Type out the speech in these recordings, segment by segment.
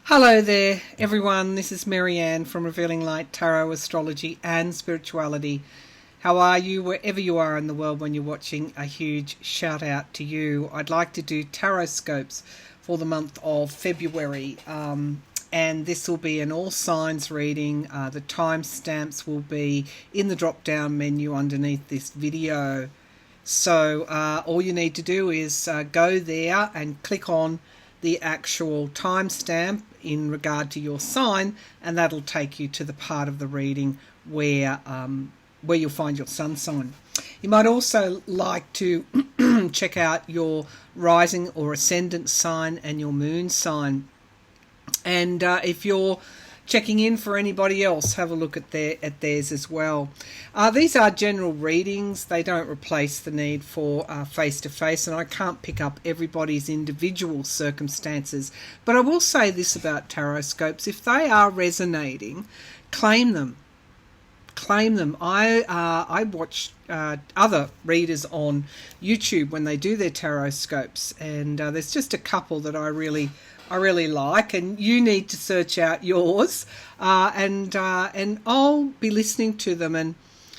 Hello there everyone, this is Maryann from Revealing Light Tarot, Astrology and Spirituality. How are you wherever you are in the world when you're watching? A huge shout out to you. I'd like to do TAROTSCOPES for the month of February, and this will be an all signs reading. The timestamps will be in the drop down menu underneath this video. So all you need to do is go there and click on the actual timestamp in regard to your sign, and that'll take you to the part of the reading where you'll find your sun sign. You might also like to check out your rising or ascendant sign and your moon sign. And if you're checking in for anybody else, have a look at theirs as well. These are general readings. They don't replace the need for face-to-face, and I can't pick up everybody's individual circumstances. But I will say this about TAROTSCOPES: if they are resonating, claim them. Claim them. I watch other readers on YouTube when they do their TAROTSCOPES, and there's just a couple that I really like, and you need to search out yours, and I'll be listening to them, and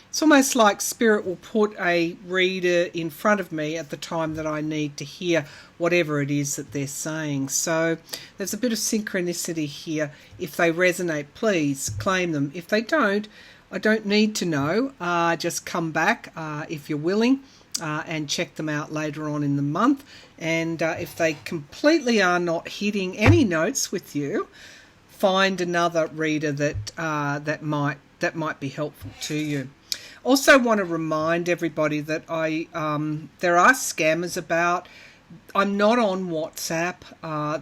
it's almost like Spirit will put a reader in front of me at the time that I need to hear whatever it is that they're saying. So there's a bit of synchronicity here. If they resonate, please claim them. If they don't, I don't need to know. Just come back if you're willing, and check them out later on in the month. And if they completely are not hitting any notes with you, find another reader that might be helpful to you. Also want to remind everybody that there are scammers about. I'm not on WhatsApp.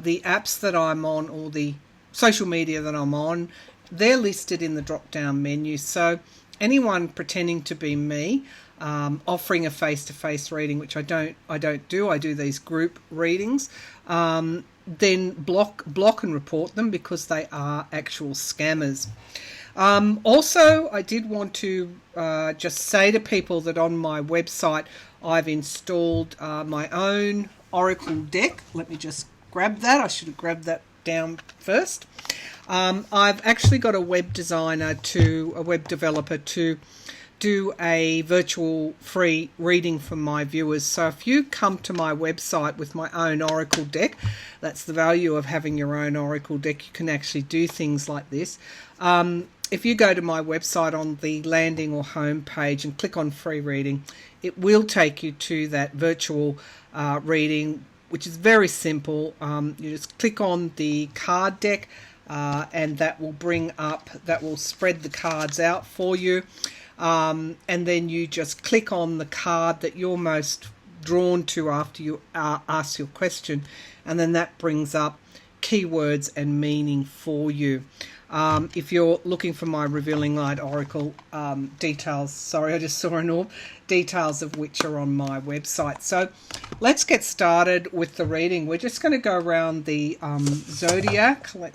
The apps that I'm on, or the social media that I'm on, they're listed in the drop-down menu. So anyone pretending to be me, offering a face-to-face reading, which I don't do. I do these group readings. Then block and report them, because they are actual scammers. Also, I did want to just say to people that on my website I've installed my own oracle deck. Let me just grab that. I should have grabbed that down first. I've actually got a web developer to do a virtual free reading for my viewers. So if you come to my website with my own oracle deck, that's the value of having your own oracle deck. You can actually do things like this. If you go to my website on the landing or home page and click on free reading, it will take you to that virtual reading, which is very simple. You just click on the card deck, and that will spread the cards out for you. And then you just click on the card that you're most drawn to after you ask your question, and then that brings up keywords and meaning for you. If you're looking for my Revealing Light Oracle details, sorry, I just saw an orb, details of which are on my website. So let's get started with the reading. We're just going to go around the zodiac. I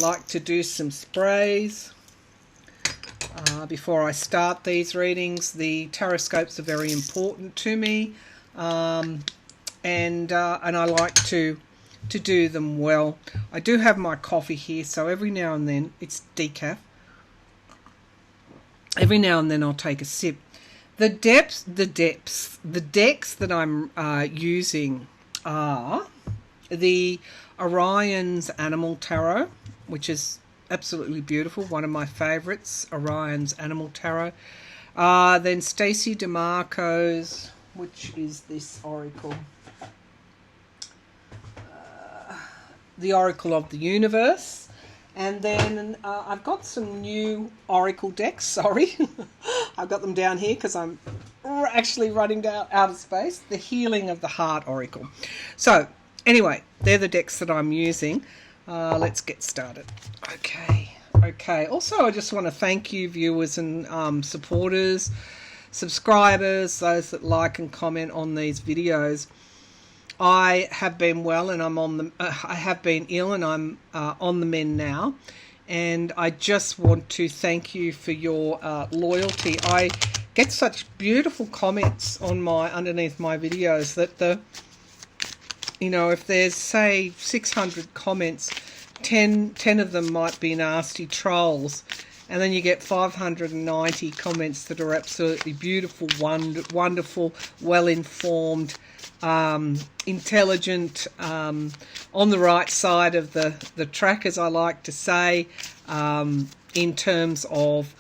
like to do some sprays before I start these readings. The TAROTSCOPES are very important to me, and I like to do them well. I do have my coffee here, so every now and then, it's decaf. Every now and then I'll take a sip. The decks that I'm using are the Orion's Animal Tarot, which is absolutely beautiful, one of my favorites, Orion's Animal Tarot. Then Stacey DeMarco's, which is this oracle, the Oracle of the Universe. And then I've got some new oracle decks. Sorry, I've got them down here because I'm actually running out of space. The Healing of the Heart Oracle. So anyway, they're the decks that I'm using. Let's get started. Okay. Also, I just want to thank you, viewers and supporters, subscribers, those that like and comment on these videos. I have been well, and I have been ill, and I'm on the mend now. And I just want to thank you for your loyalty. I get such beautiful comments on underneath my videos that the you know, if there's, say, 600 comments, 10 of them might be nasty trolls, and then you get 590 comments that are absolutely beautiful, wonderful, well-informed, intelligent, on the right side of the track, as I like to say, in terms of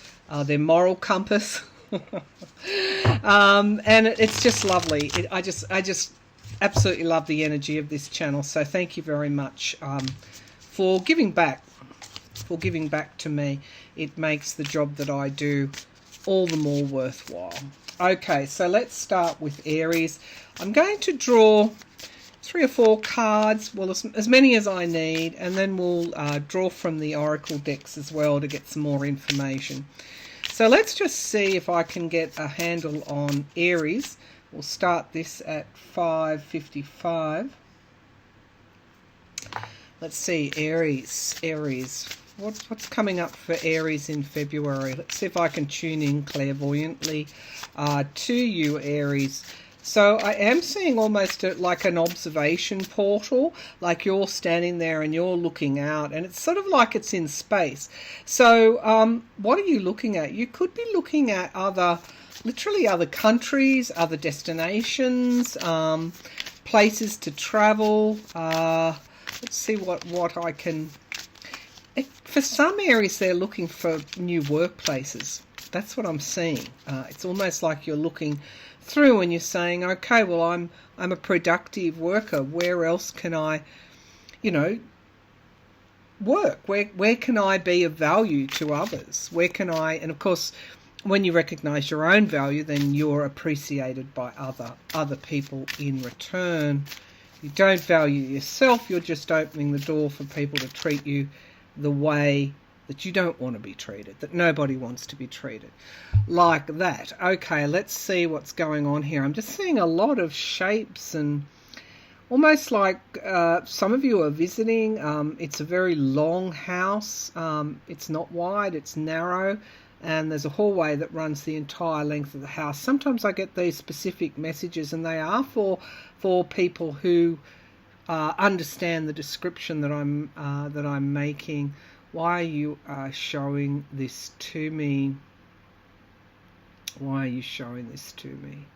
their moral compass. And it's just lovely. I just absolutely love the energy of this channel. So thank you very much for giving back. For giving back to me. It makes the job that I do all the more worthwhile. Okay, so let's start with Aries. I'm going to draw 3 or 4 cards, well, as many as I need, and then we'll draw from the oracle decks as well to get some more information. So let's just see if I can get a handle on Aries. We'll start this at 5:55. Let's see, Aries. What's coming up for Aries in February? Let's see if I can tune in clairvoyantly to you, Aries. So I am seeing almost like an observation portal, like you're standing there and you're looking out, and it's sort of like it's in space. So what are you looking at? You could be looking at literally other countries, other destinations, places to travel. Let's see what I can... For some Aries, they're looking for new workplaces. That's what I'm seeing. It's almost like you're looking through and you're saying, okay, well, I'm a productive worker. Where else can I, work? Where can I be of value to others? Where can I... And of course, when you recognize your own value, then you're appreciated by other people in return. You don't value yourself. You're just opening the door for people to treat you the way that you don't want to be treated, that nobody wants to be treated like that. Okay, let's see what's going on here. I'm just seeing a lot of shapes and almost like some of you are visiting. It's a very long house. It's not wide, it's narrow, and there's a hallway that runs the entire length of the house. Sometimes I get these specific messages, and they are for people who understand the description that I'm making. Why are you showing this to me? Why are you showing this to me?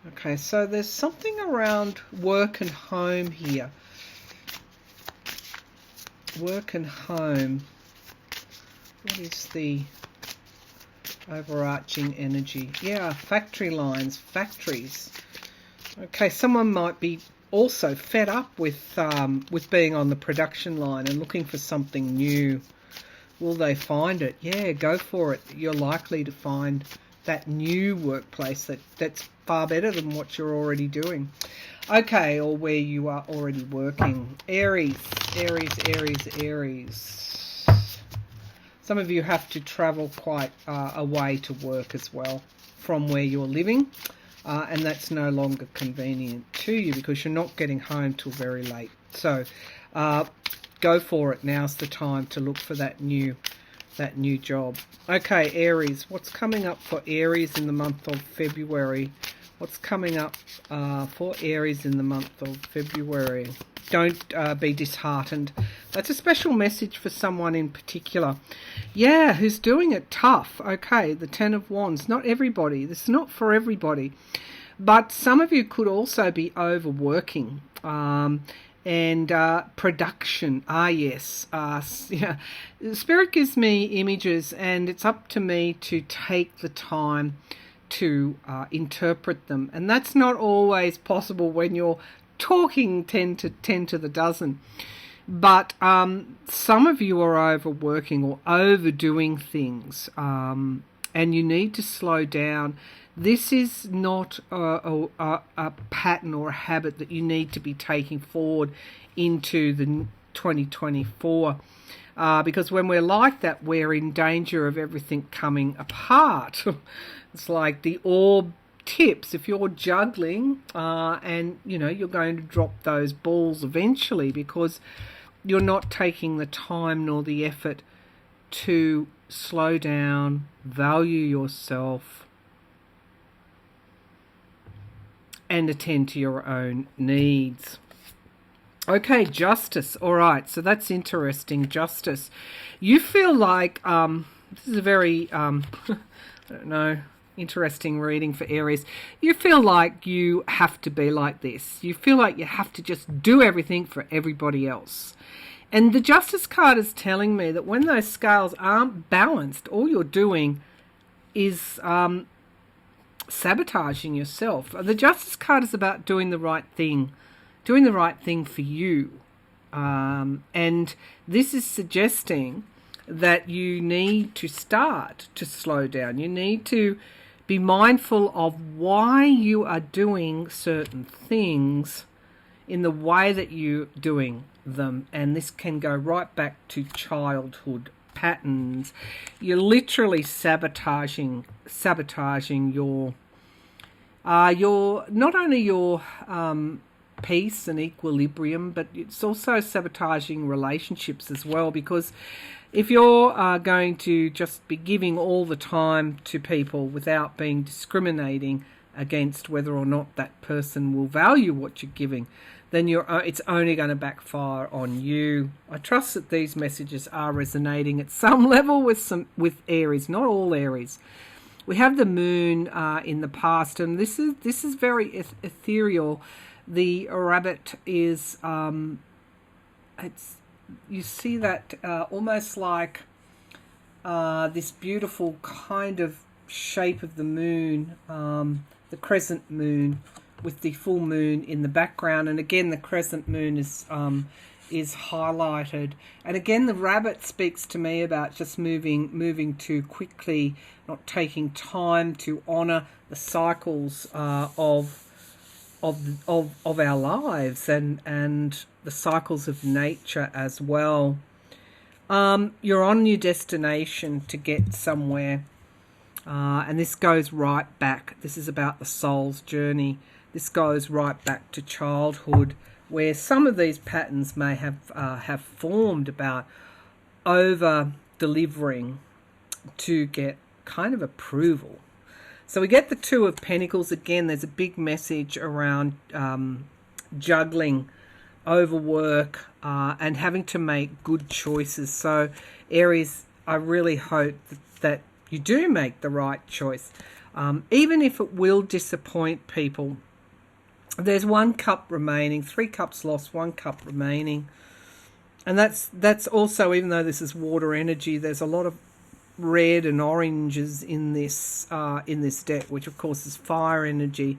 Okay, so there's something around work and home here. Work and home. What is the overarching energy? Yeah, factory lines, factories. Okay, someone might be also fed up with being on the production line and looking for something new. Will they find it? Yeah, go for it. You're likely to find that new workplace that's far better than what you're already doing. Okay, or where you are already working. Aries. Some of you have to travel quite a way to work as well from where you're living. And that's no longer convenient to you because you're not getting home till very late. So go for it. Now's the time to look for that new job. Okay, Aries. What's coming up for Aries in the month of February? What's coming up for Aries in the month of February? Don't be disheartened. That's a special message for someone in particular. Yeah, who's doing it tough. Okay, the Ten of Wands. Not everybody. This is not for everybody. But some of you could also be overworking. And production. Yes. Yeah. Spirit gives me images, and it's up to me to take the time to interpret them. And that's not always possible when you're talking 10 to the dozen. But some of you are overworking or overdoing things, and you need to slow down. This is not a pattern or a habit that you need to be taking forward into the 2024, because when we're like that, we're in danger of everything coming apart. It's like the orb tips. If you're juggling and you're going to drop those balls eventually because you're not taking the time nor the effort to slow down, value yourself, and attend to your own needs. Okay, justice. All right, so that's interesting. Justice. You feel like this is a very I don't know, interesting reading for Aries. You feel like you have to be like this. You feel like you have to just do everything for everybody else. And the Justice card is telling me that when those scales aren't balanced, all you're doing is sabotaging yourself. The Justice card is about doing the right thing for you. And this is suggesting that you need to start to slow down. You need to be mindful of why you are doing certain things in the way that you're doing them. And this can go right back to childhood patterns. You're literally sabotaging your not only your peace and equilibrium, but it's also sabotaging relationships as well, because if you're going to just be giving all the time to people without being discriminating against whether or not that person will value what you're giving, then it's only going to backfire on you. I trust that these messages are resonating at some level with Aries, not all Aries. We have the moon in the past, and this is very ethereal. The rabbit is you see that almost like this beautiful kind of shape of the moon, the crescent moon, with the full moon in the background. And again, the crescent moon is highlighted. And again, the rabbit speaks to me about just moving too quickly, not taking time to honor the cycles of our lives and the cycles of nature as well. You're on your destination to get somewhere, and this goes right back. This is about the soul's journey. This goes right back to childhood, where some of these patterns may have formed about over delivering to get kind of approval. So we get the Two of Pentacles. Again, there's a big message around juggling, overwork, and having to make good choices. So Aries, I really hope that you do make the right choice. Even if it will disappoint people. There's 1 cup remaining, 3 cups lost, 1 cup remaining. And that's also, even though this is water energy, there's a lot of red and oranges in this deck, which of course is fire energy.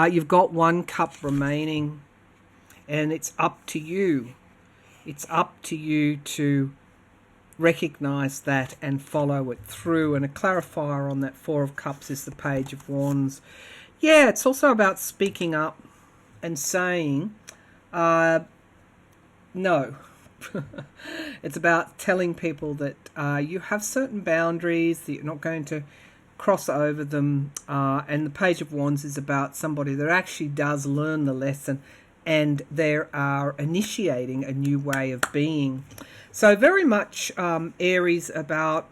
You've got 1 cup remaining, and it's up to you. It's up to you to recognize that and follow it through. And a clarifier on that 4 of cups is the Page of Wands. Yeah, it's also about speaking up and saying no. It's about telling people that you have certain boundaries, that you're not going to cross over them. And the Page of Wands is about somebody that actually does learn the lesson, and they are initiating a new way of being. So very much Aries about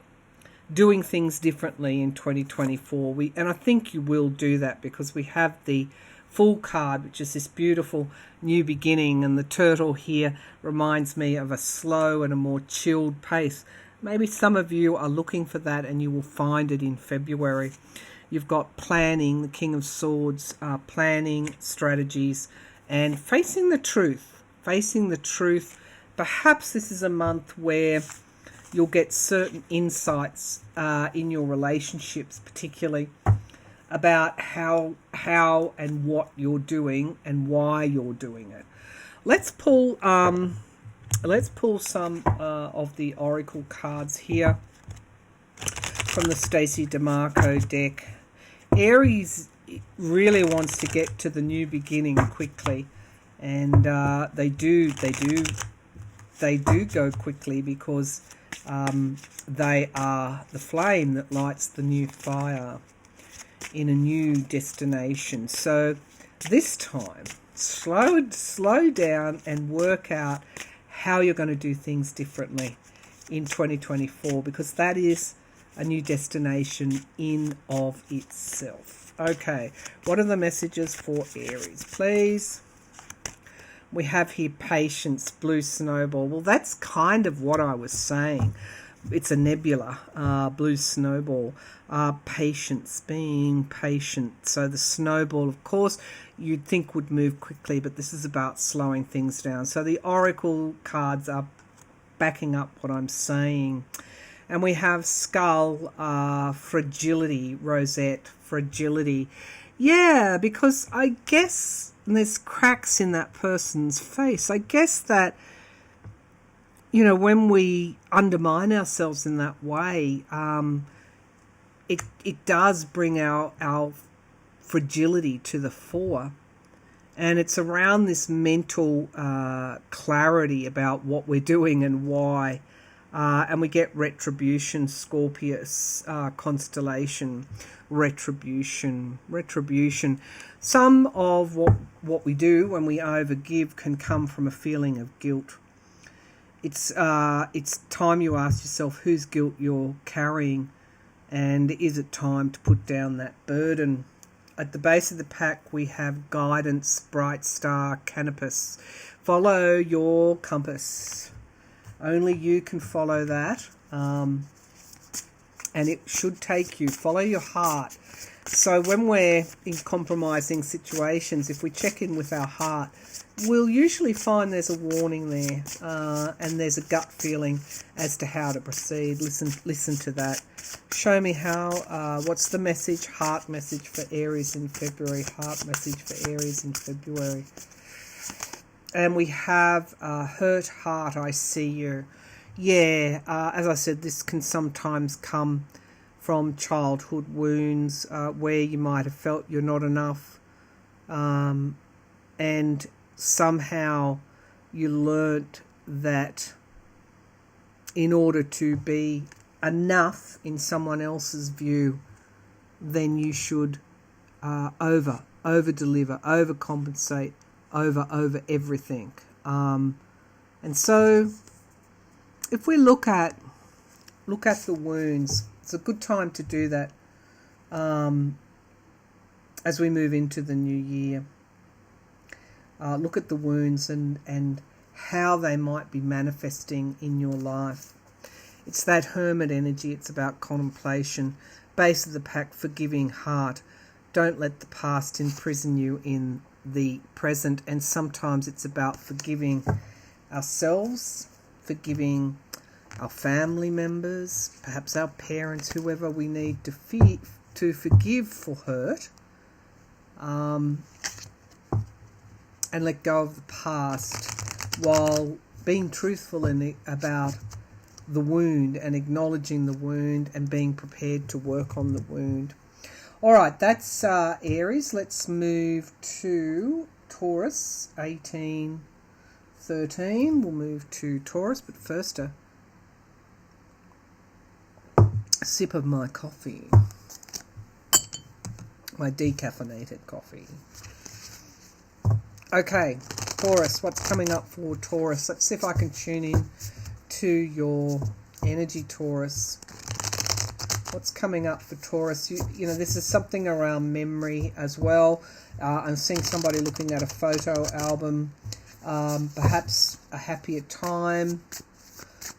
doing things differently in 2024. And I think you will do that, because we have the Fool card, which is this beautiful new beginning, and the turtle here reminds me of a slow and a more chilled pace. Maybe some of you are looking for that, and you will find it in February. You've got planning, the King of Swords, planning, strategies, and facing the truth. Perhaps this is a month where you'll get certain insights in your relationships, particularly about how and what you're doing and why you're doing it. Let's pull some of the oracle cards here from the Stacey DeMarco deck. Aries really wants to get to the new beginning quickly, and they do go quickly, because they are the flame that lights the new fire in a new destination. So this time, slow down and work out how you're going to do things differently in 2024, because that is a new destination in of itself. Okay, what are the messages for Aries, please? We have here patience, blue snowball. Well, that's kind of what I was saying. It's a nebula, blue snowball. Patience, being patient. So the snowball, of course, you'd think would move quickly, but this is about slowing things down. So the oracle cards are backing up what I'm saying. And we have skull, fragility, rosette, fragility. Yeah, because I guess there's cracks in that person's face. I guess that, you know, when we undermine ourselves in that way, it does bring our fragility to the fore. And it's around this mental clarity about what we're doing and why. And we get retribution, Scorpius, constellation, retribution. Some of what we do when we overgive can come from a feeling of guilt. It's time you ask yourself whose guilt you're carrying, and is it time to put down that burden? At the base of the pack we have guidance, bright star, canopus. Follow your compass. Only you can follow that, and it should take you. Follow your heart. So when we're in compromising situations, if we check in with our heart, we'll usually find there's a warning there, and there's a gut feeling as to how to proceed. Listen to that. Show me how. What's the message? Heart message for Aries in February. Heart message for Aries in February. And we have hurt heart, I see you. Yeah, as I said, this can sometimes come from childhood wounds where you might have felt you're not enough, and somehow you learnt that in order to be enough in someone else's view, then you should over deliver, overcompensate, over everything. And so if we look at the wounds, it's a good time to do that as we move into the new year. Look at the wounds and how they might be manifesting in your life. It's that hermit energy. It's about contemplation. Base of the pack, forgiving heart. Don't let the past imprison you in the present. And sometimes it's about forgiving ourselves, forgiving our family members, perhaps our parents, whoever we need to forgive for hurt, and let go of the past while being truthful about the wound and acknowledging the wound and being prepared to work on the wound. All right, that's Aries. Let's move to Taurus, 1813. We'll move to Taurus, but first a sip of my coffee, my decaffeinated coffee. Okay, Taurus, what's coming up for Taurus? Let's see if I can tune in to your energy, Taurus. What's coming up for Taurus? You know, this is something around memory as well. I'm seeing somebody looking at a photo album, perhaps a happier time,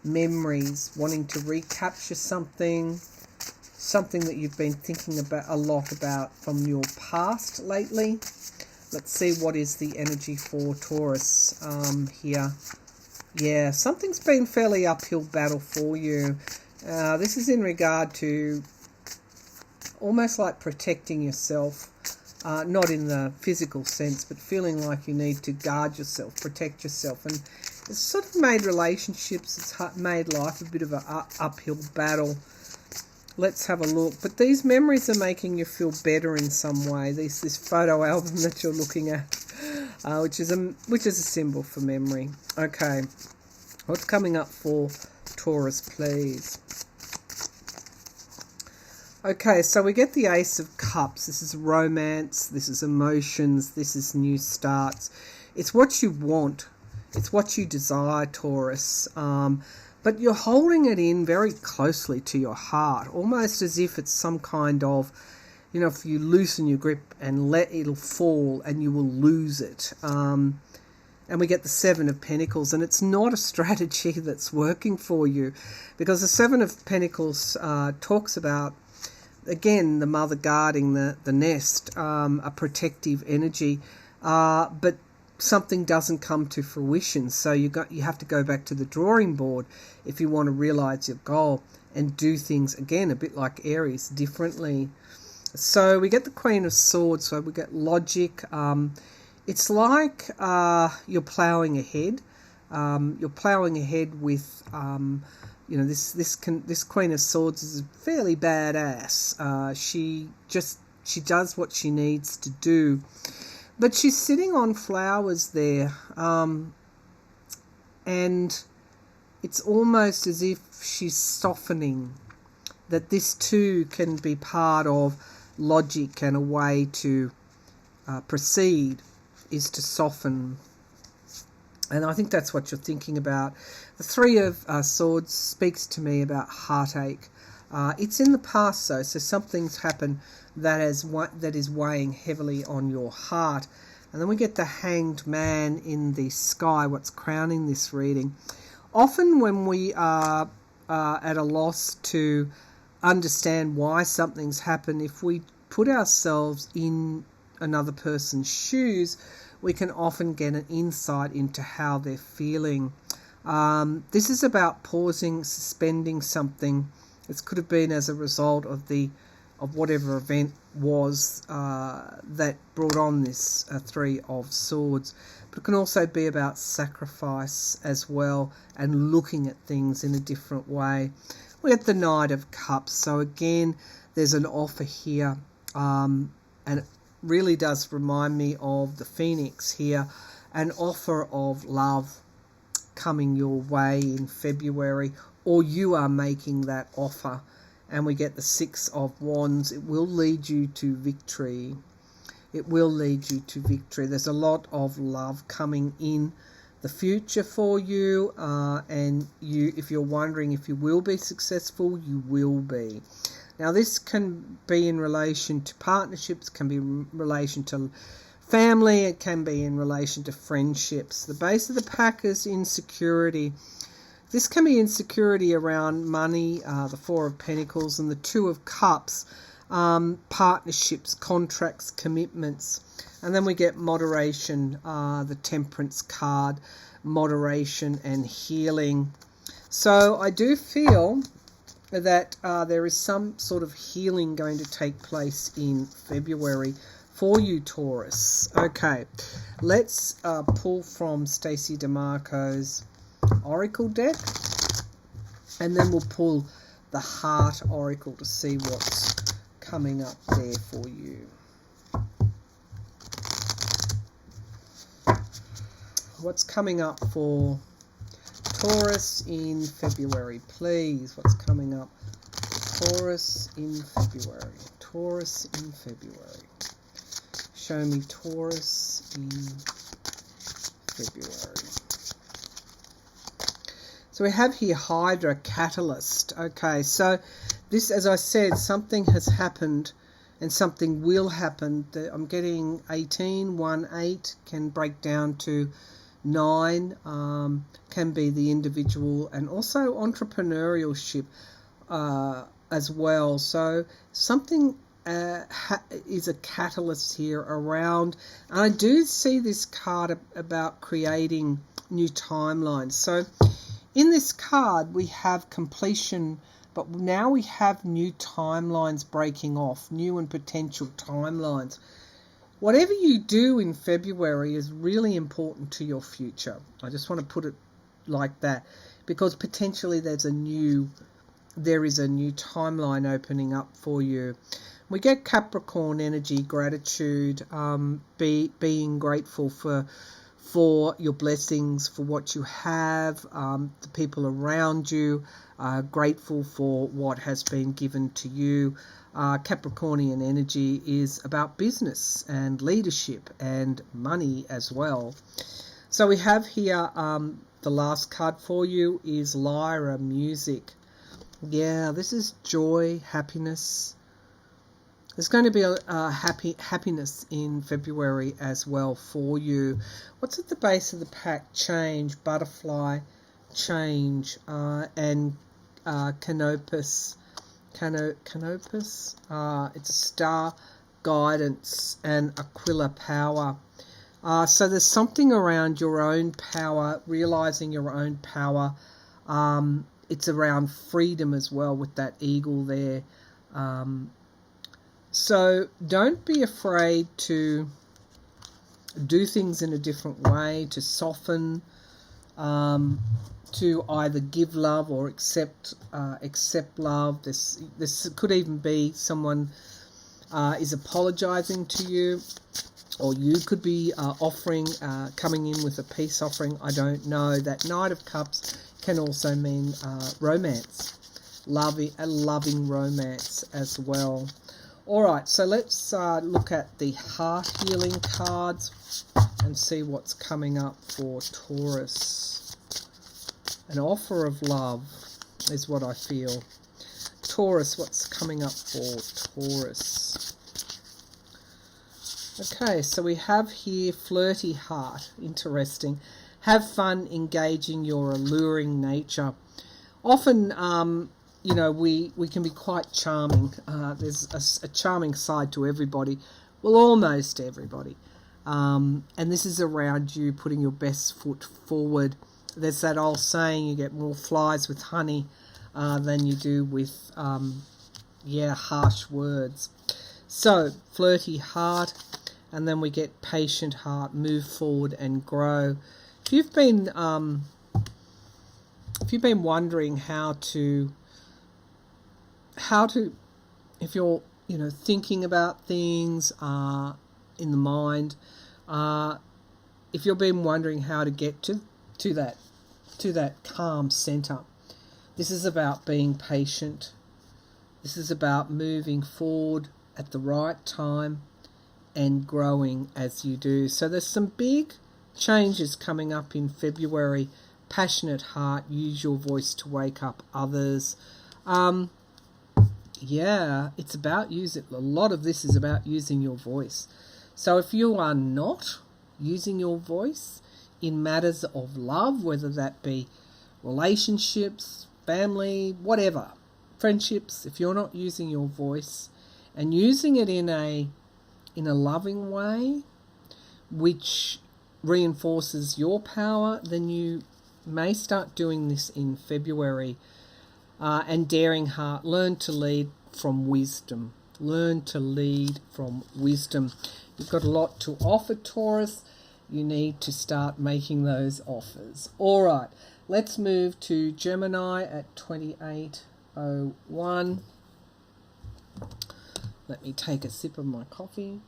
memories, wanting to recapture something that you've been thinking about a lot about from your past lately. Let's see what is the energy for Taurus here. Yeah, something's been fairly uphill battle for you. This is in regard to almost like protecting yourself, not in the physical sense, but feeling like you need to guard yourself, protect yourself. And it's sort of made relationships, it's made life a bit of an uphill battle. Let's have a look. But these memories are making you feel better in some way. This photo album that you're looking at, which is a symbol for memory. Okay, what's coming up for Taurus, please? Okay, so we get the Ace of Cups. This is romance, this is emotions, this is new starts. It's what you want. It's what you desire, Taurus. But you're holding it in very closely to your heart, almost as if it's some kind of, you know, if you loosen your grip and it'll fall and you will lose it. And we get the Seven of Pentacles, and it's not a strategy that's working for you, because the Seven of Pentacles talks about, again, the mother guarding the nest, a protective energy, but something doesn't come to fruition. So you have to go back to the drawing board if you want to realize your goal and do things, again, a bit like Aries, differently. So we get the Queen of Swords, so we get logic. It's like you're ploughing ahead. You're ploughing ahead with, you know, this Queen of Swords is fairly badass. She does what she needs to do, but she's sitting on flowers there, and it's almost as if she's softening that this too can be part of logic, and a way to proceed is to soften. And I think that's what you're thinking about. The Three of Swords speaks to me about heartache. It's in the past, though, so something's happened that is weighing heavily on your heart. And then we get the Hanged Man in the sky, what's crowning this reading. Often when we are at a loss to understand why something's happened, if we put ourselves in another person's shoes, we can often get an insight into how they're feeling. This is about pausing, suspending something. This could have been as a result of whatever event was that brought on this Three of Swords. But it can also be about sacrifice as well, and looking at things in a different way. We have the Knight of Cups. So again, there's an offer here, and it really does remind me of the Phoenix here, an offer of love coming your way in February, or you are making that offer. And we get the Six of Wands. It will lead you to victory. It will lead you to victory. There's a lot of love coming in the future for you, and if you're wondering if you will be successful, you will be. Now, this can be in relation to partnerships, can be in relation to family, it can be in relation to friendships. The base of the pack is insecurity. This can be insecurity around money, the Four of Pentacles, and the Two of Cups, partnerships, contracts, commitments. And then we get moderation, the Temperance card, moderation and healing. So I do feel that there is some sort of healing going to take place in February for you, Taurus. Okay, let's pull from Stacey DeMarco's Oracle deck, and then we'll pull the Heart Oracle to see what's coming up there for you. What's coming up for Taurus in February, please? What's coming up for Taurus in February? Taurus in February. Show me Taurus in February. So we have here Hydra Catalyst. Okay, so this, as I said, something has happened and something will happen. I'm getting 18, 1, 8, can break down to 9, can be the individual, and also entrepreneurship as well. So something is a catalyst here around, and I do see this card about creating new timelines. So in this card we have completion, but now we have new timelines breaking off, new and potential timelines. Whatever you do in February is really important to your future. I just want to put it like that, because potentially there is a new timeline opening up for you. We get Capricorn energy, gratitude, being grateful for your blessings, for what you have, the people around you, grateful for what has been given to you. Capricornian energy is about business and leadership and money as well. So we have here the last card for you is Lyra, music. Yeah, this is joy, happiness, There's going to be a happiness in February as well for you. What's at the base of the pack? Change, butterfly, change, and canopus. Canopus. It's a star, guidance, and Aquila power. So there's something around your own power, realizing your own power. It's around freedom as well with that eagle there. So don't be afraid to do things in a different way, to soften, to either give love or accept love. This could even be someone is apologizing to you, or you could be coming in with a peace offering. I don't know. That Knight of Cups can also mean romance, a loving romance as well. All right, so let's look at the heart healing cards and see what's coming up for Taurus. An offer of love is what I feel. Taurus, what's coming up for Taurus? Okay, so we have here flirty heart. Interesting. Have fun engaging your alluring nature. Often, you know, we can be quite charming. There's a charming side to everybody. Well, almost everybody. And this is around you putting your best foot forward. There's that old saying, you get more flies with honey than you do with, harsh words. So, flirty heart, and then we get patient heart, move forward and grow. If you've been wondering how to, if you're, thinking about things in the mind, if you've been wondering how to get to that calm center, this is about being patient. This is about moving forward at the right time and growing as you do. So there's some big changes coming up in February. Passionate heart, use your voice to wake up others. It's about a lot of this is about using your voice. So if you are not using your voice in matters of love, whether that be relationships, family, whatever, friendships, if you're not using your voice and using it in a loving way, which reinforces your power, then you may start doing this in February. And daring heart, learn to lead from wisdom. Learn to lead from wisdom. You've got a lot to offer, Taurus. You need to start making those offers. All right, let's move to Gemini at 28:01. Let me take a sip of my coffee.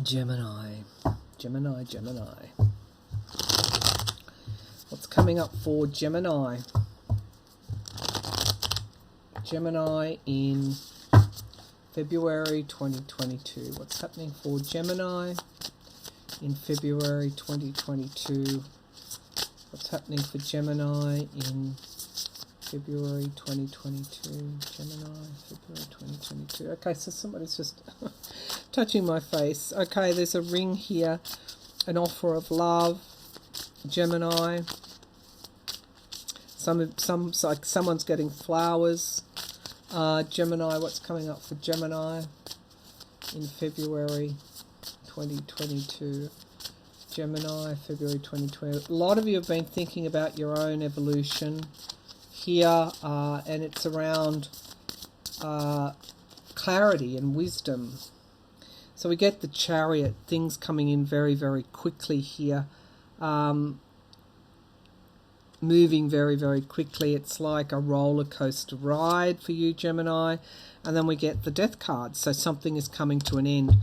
Gemini. What's coming up for Gemini? Gemini in February 2022. What's happening for Gemini in February 2022? What's happening for Gemini in February 2022? Gemini, February 2022. Okay, so somebody's just touching my face. Okay, there's a ring here, an offer of love. Gemini. Like someone's getting flowers. Gemini, what's coming up for Gemini in February 2022? Gemini, February 2020. A lot of you have been thinking about your own evolution here, and it's around clarity and wisdom. So we get the Chariot, things coming in very, very quickly here. Moving very, very quickly. It's like a roller coaster ride for you, Gemini. And then we get the Death card. So something is coming to an end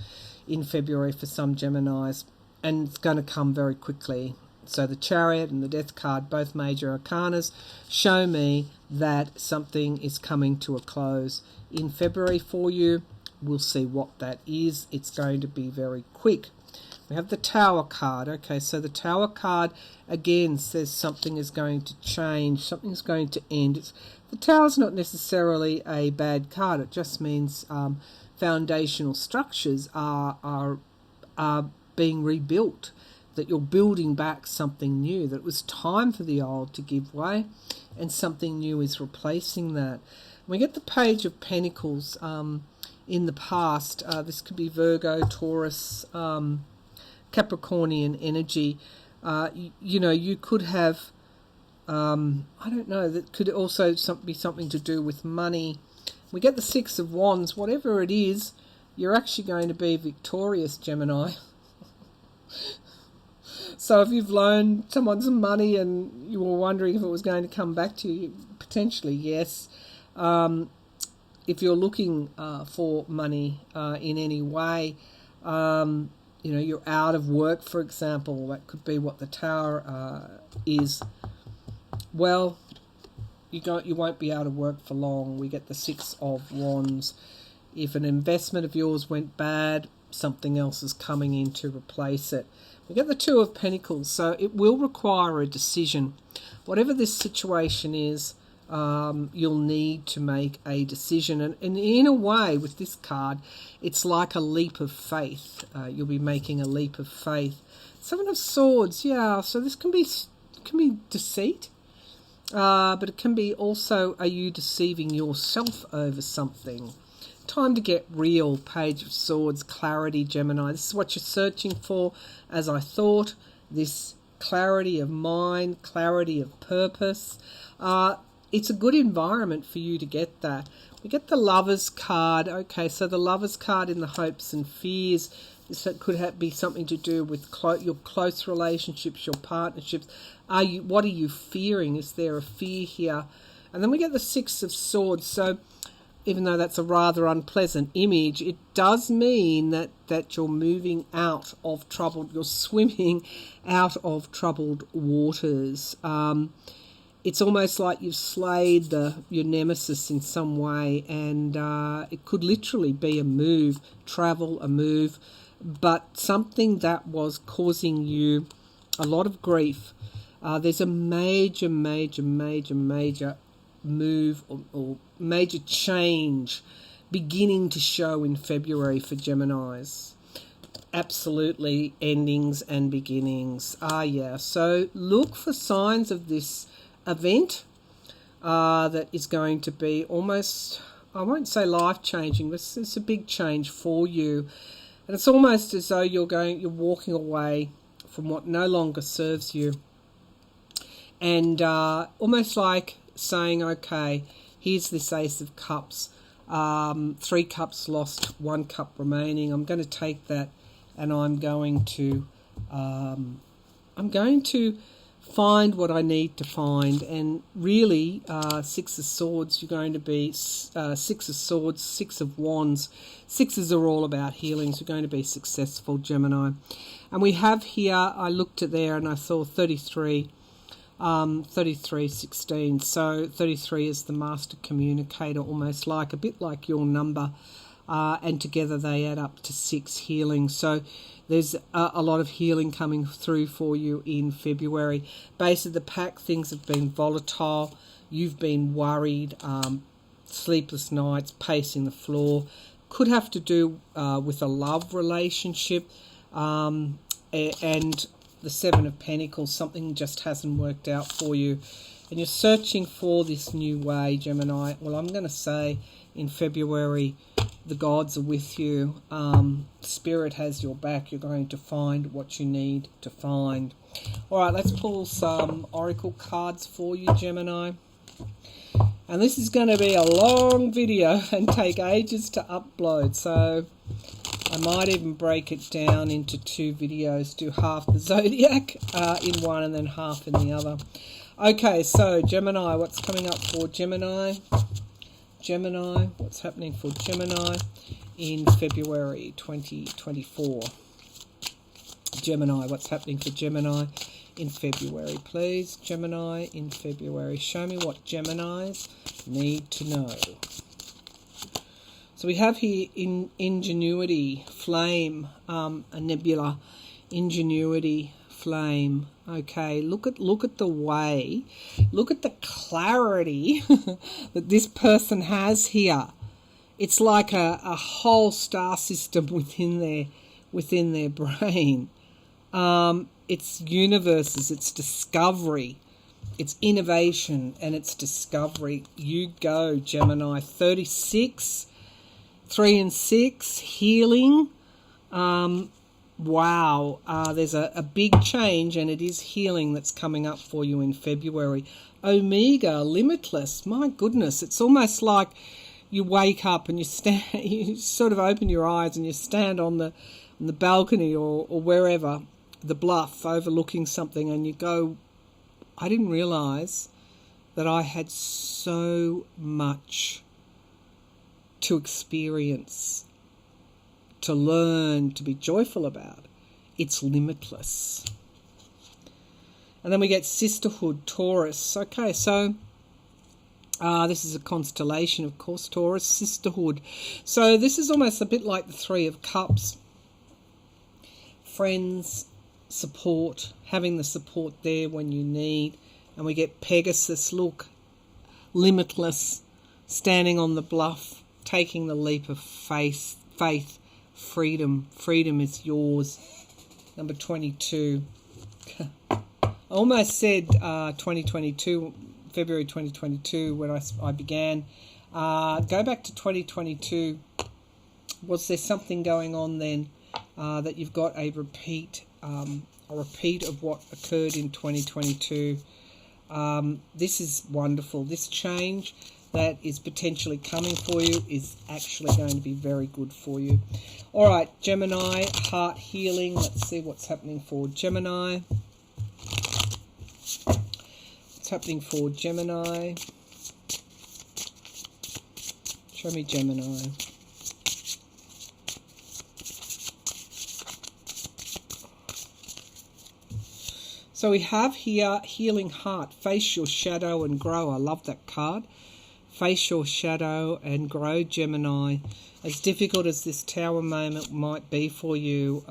in February for some Geminis, and it's going to come very quickly. So the Chariot and the Death card, both major arcanas, show me that something is coming to a close in February for you. We'll see what that is. It's going to be very quick. We have the Tower card. Okay, so the Tower card again says something is going to change, something's going to end. The Tower's not necessarily a bad card. It just means foundational structures are being rebuilt, that you're building back something new, that it was time for the old to give way and something new is replacing that. We get the Page of Pentacles in the past. This could be Virgo, Taurus, Capricornian energy. You know, you could have, I don't know, that could also be something to do with money. We get the Six of Wands. Whatever it is, you're actually going to be victorious, Gemini. So if you've loaned someone some money and you were wondering if it was going to come back to you, potentially yes. If you're looking for money in any way, you know, you're out of work, for example, that could be what the Tower is. Well, you won't be out of work for long. We get the Six of Wands. If an investment of yours went bad, something else is coming in to replace it. We get the Two of Pentacles, so it will require a decision. Whatever this situation is, you'll need to make a decision. And in a way, with this card, it's like a leap of faith. You'll be making a leap of faith. Seven of Swords, yeah, so this can be deceit. But it can be also, are you deceiving yourself over something? Time to get real. Page of Swords, clarity, Gemini. This is what you're searching for, as I thought. This clarity of mind, clarity of purpose. It's a good environment for you to get that. We get the Lovers card. Okay, so the Lovers card in the hopes and fears. This could be something to do with your close relationships, your partnerships. What are you fearing? Is there a fear here? And then we get the Six of Swords. So even though that's a rather unpleasant image, it does mean that you're moving out of troubled, you're swimming out of troubled waters. It's almost like you've slayed your nemesis in some way, and it could literally be a move, a move, but something that was causing you a lot of grief. There's a major move or major change beginning to show in February for Geminis. Absolutely, endings and beginnings. Yeah, so look for signs of this event that is going to be almost, I won't say life-changing, but it's a big change for you. And it's almost as though you're walking away from what no longer serves you. And almost like saying, okay, here's this Ace of Cups, 3 cups lost, 1 cup remaining. I'm going to take that, and I'm going to find what I need to find. And really, Six of Swords, you're going to be Six of Swords, Six of Wands. Sixes are all about healings. You're going to be successful, Gemini. And we have here, I looked at there and I saw 33. 3316. So 33 is the master communicator, almost like a bit like your number, and together they add up to 6 healing. So there's a lot of healing coming through for you in February. Base of the pack, things have been volatile. You've been worried, sleepless nights, pacing the floor. Could have to do with a love relationship, and the Seven of Pentacles, something just hasn't worked out for you. And you're searching for this new way, Gemini. Well, I'm going to say in February, the gods are with you. Spirit has your back. You're going to find what you need to find. All right, let's pull some oracle cards for you, Gemini. And this is going to be a long video and take ages to upload. So I might even break it down into 2 videos, do half the zodiac in one and then half in the other. Okay, so Gemini, what's coming up for Gemini? Gemini, what's happening for Gemini in February 2024? Gemini, what's happening for Gemini in February, please? Gemini in February. Show me what Geminis need to know. So we have here ingenuity, flame, a nebula Ingenuity, flame. Okay, look at the way, look at the clarity that this person has here. It's like a whole star system within their brain. It's universes, it's discovery, it's innovation, and it's discovery. You go, Gemini. 36, 3 and 6, healing. Wow, there's a big change, and it is healing that's coming up for you in February. Omega, limitless. My goodness, it's almost like you wake up and you sort of open your eyes and you stand on the balcony or wherever, the bluff overlooking something, and you go, I didn't realise that I had so much to experience, to learn, to be joyful about. It's limitless. And then we get sisterhood, Taurus. Okay, so this is a constellation, of course, Taurus, sisterhood. So this is almost a bit like the Three of Cups. Friends, support, having the support there when you need. And we get Pegasus, look, limitless, standing on the bluff, taking the leap of faith, freedom. Freedom is yours. Number 22. I almost said 2022, February 2022, when I began. Go back to 2022. Was there something going on then that you've got a repeat of what occurred in 2022? This is wonderful. This change that is potentially coming for you is actually going to be very good for you. All right, Gemini, heart healing. Let's see what's happening for Gemini. What's happening for Gemini? Show me Gemini. So we have here healing heart. Face your shadow and grow. I love that card. Face your shadow and grow, Gemini. As difficult as this tower moment might be for you,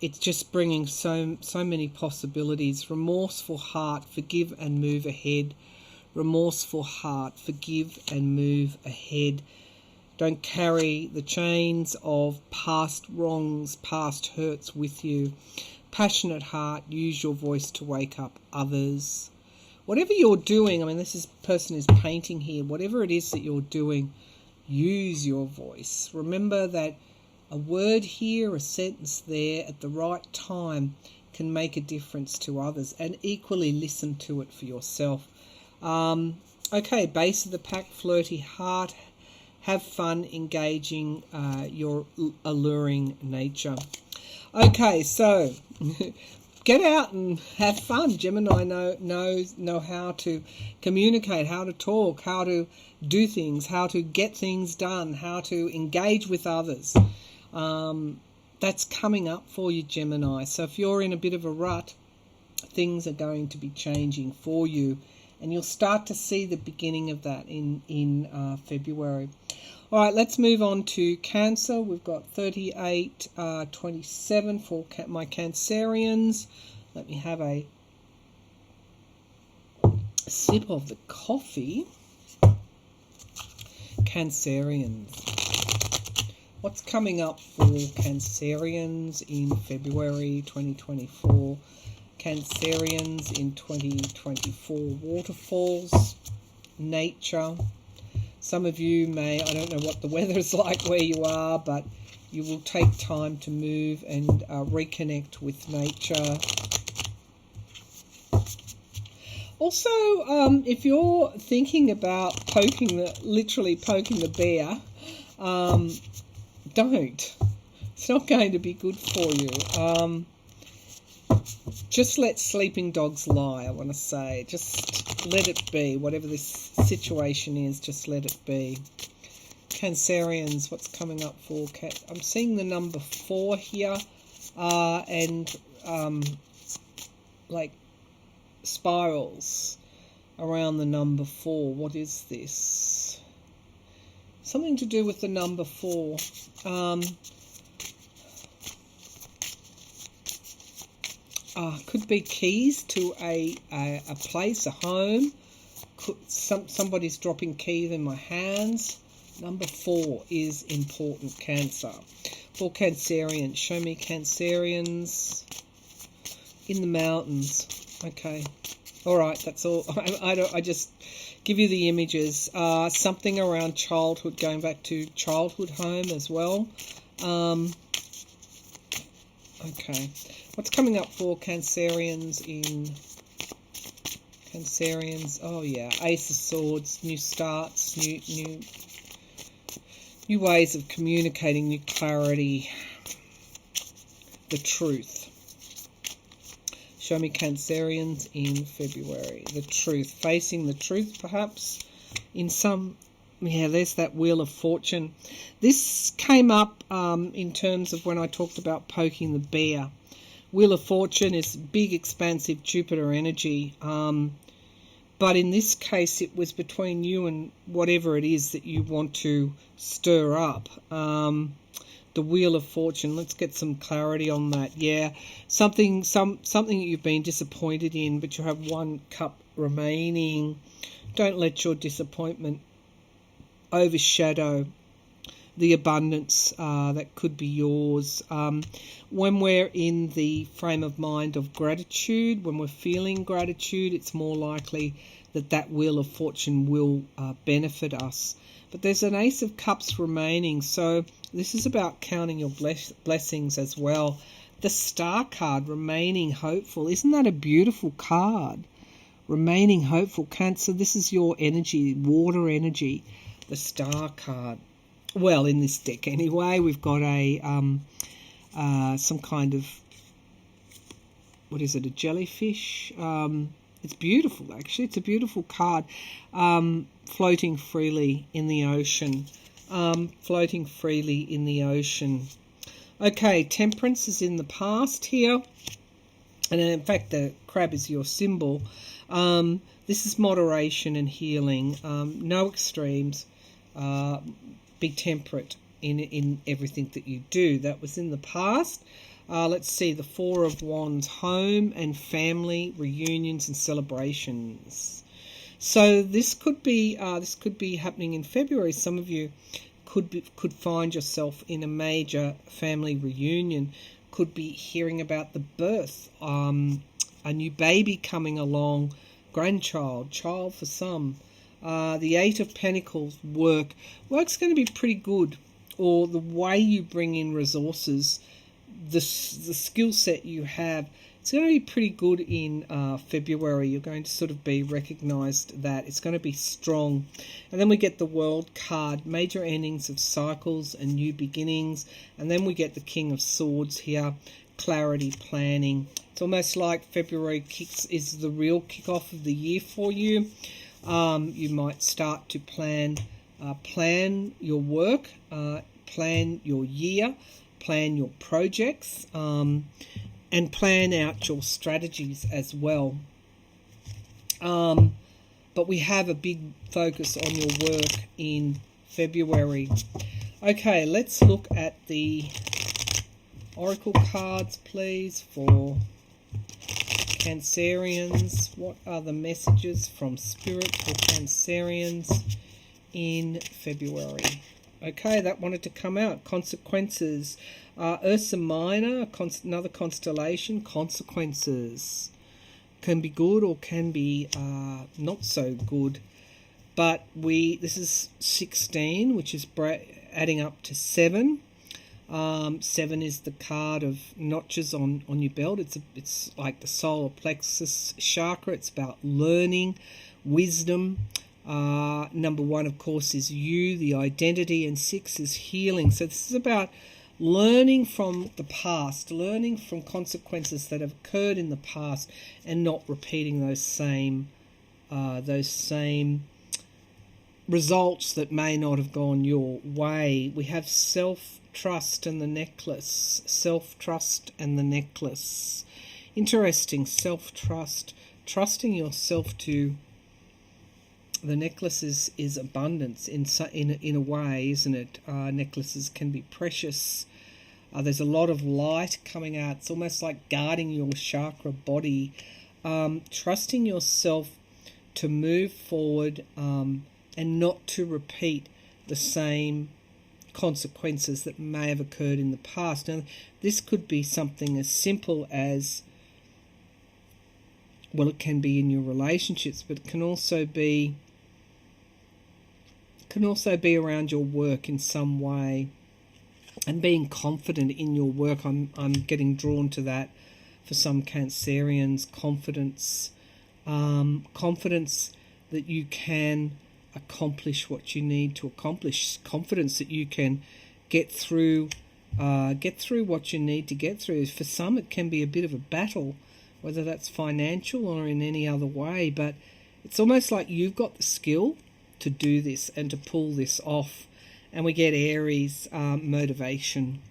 it's just bringing so many possibilities. Remorseful heart, forgive and move ahead. Remorseful heart, forgive and move ahead. Don't carry the chains of past wrongs, past hurts with you. Passionate heart, use your voice to wake up others. Whatever you're doing, I mean, this person is painting here. Whatever it is that you're doing, use your voice. Remember that a word here, a sentence there at the right time can make a difference to others, and equally listen to it for yourself. Okay, base of the pack, flirty heart. Have fun engaging your alluring nature. Okay, so get out and have fun. Gemini know how to communicate, how to talk, how to do things, how to get things done, how to engage with others. That's coming up for you, Gemini. So if you're in a bit of a rut, things are going to be changing for you, and you'll start to see the beginning of that in February. All right, let's move on to Cancer. We've got 38, 27 for my Cancerians. Let me have a sip of the coffee. Cancerians. What's coming up for Cancerians in February 2024? Cancerians in 2024. Waterfalls, nature. Some of you may, I don't know what the weather is like where you are, but you will take time to move and reconnect with nature. Also, if you're thinking about literally poking the bear, don't. It's not going to be good for you. Just let sleeping dogs lie, I want to say. Just let it be. Whatever this situation is, just let it be. Cancerians, what's coming up for I'm seeing the number 4 here, and like spirals around the number 4. What is this? Something to do with the number 4. Could be keys to a place, a home. Somebody's dropping keys in my hands. Number 4 is important, Cancer. For Cancerians, show me Cancerians in the mountains. Okay. All right, that's all. I just give you the images. Something around childhood, going back to childhood home as well. Okay. What's coming up for Cancerians in Cancerians? Oh yeah, Ace of Swords, new starts, new ways of communicating, new clarity, the truth. Show me Cancerians in February. The truth, facing the truth perhaps in some, yeah, there's that Wheel of Fortune. This came up in terms of when I talked about poking the bear. Wheel of Fortune is big, expansive Jupiter energy. But in this case, it was between you and whatever it is that you want to stir up. The Wheel of Fortune, let's get some clarity on that. Yeah, something that you've been disappointed in, but you have 1 cup remaining. Don't let your disappointment overshadow the abundance that could be yours. When we're in the frame of mind of gratitude, when we're feeling gratitude, it's more likely that Wheel of Fortune will benefit us. But there's an Ace of Cups remaining, so this is about counting your blessings as well. The Star card, remaining hopeful. Isn't that a beautiful card? Remaining hopeful, Cancer. This is your energy, water energy. The Star card. Well, in this deck anyway, we've got a some kind of, what is it, a jellyfish? It's beautiful, actually. It's a beautiful card. Floating freely in the ocean. Floating freely in the ocean. Okay, Temperance is in the past here. And in fact, the crab is your symbol. This is moderation and healing. No extremes. Be temperate in everything that you do. That was in the past. Let's see, the 4 of Wands, home and family reunions and celebrations. So this could be happening in February. Some of you could find yourself in a major family reunion. Could be hearing about the birth, a new baby coming along, grandchild, child for some. The 8 of Pentacles, work's going to be pretty good, or the way you bring in resources, the skill set you have, it's going to be pretty good in February. You're going to sort of be recognised that it's going to be strong. And then we get the World card, major endings of cycles and new beginnings. And then we get the King of Swords here, clarity, planning. It's almost like February is the real kickoff of the year for you. You might start to plan your work, plan your year, plan your projects, and plan out your strategies as well. But we have a big focus on your work in February. Okay, let's look at the Oracle cards, please, for Cancerians. What are the messages from Spirit for Cancerians in February? Okay, that wanted to come out. Consequences. Ursa Minor, another constellation. Consequences can be good or can be not so good. But this is 16, which is adding up to 7. 7 is the card of notches on your belt. It's like the solar plexus chakra. It's about learning, wisdom. Number 1, of course, is you, the identity, and 6 is healing. So this is about learning from the past, learning from consequences that have occurred in the past, and not repeating those same results that may not have gone your way. We have self-trust and the necklace. Self-trust and the necklace. Interesting. Self-trust. Trusting yourself to. The necklace is abundance in a way, isn't it? Necklaces can be precious. There's a lot of light coming out. It's almost like guarding your chakra body, trusting yourself to move forward and not to repeat the same consequences that may have occurred in the past. Now, this could be something as simple as, well, it can be in your relationships, but it can also be around your work in some way, and being confident in your work. I'm getting drawn to that for some Cancerians. Confidence that you can accomplish what you need to accomplish. Confidence that you can get through what you need to get through. For some, it can be a bit of a battle, whether that's financial or in any other way, but it's almost like you've got the skill to do this and to pull this off. And we get Aries, motivation.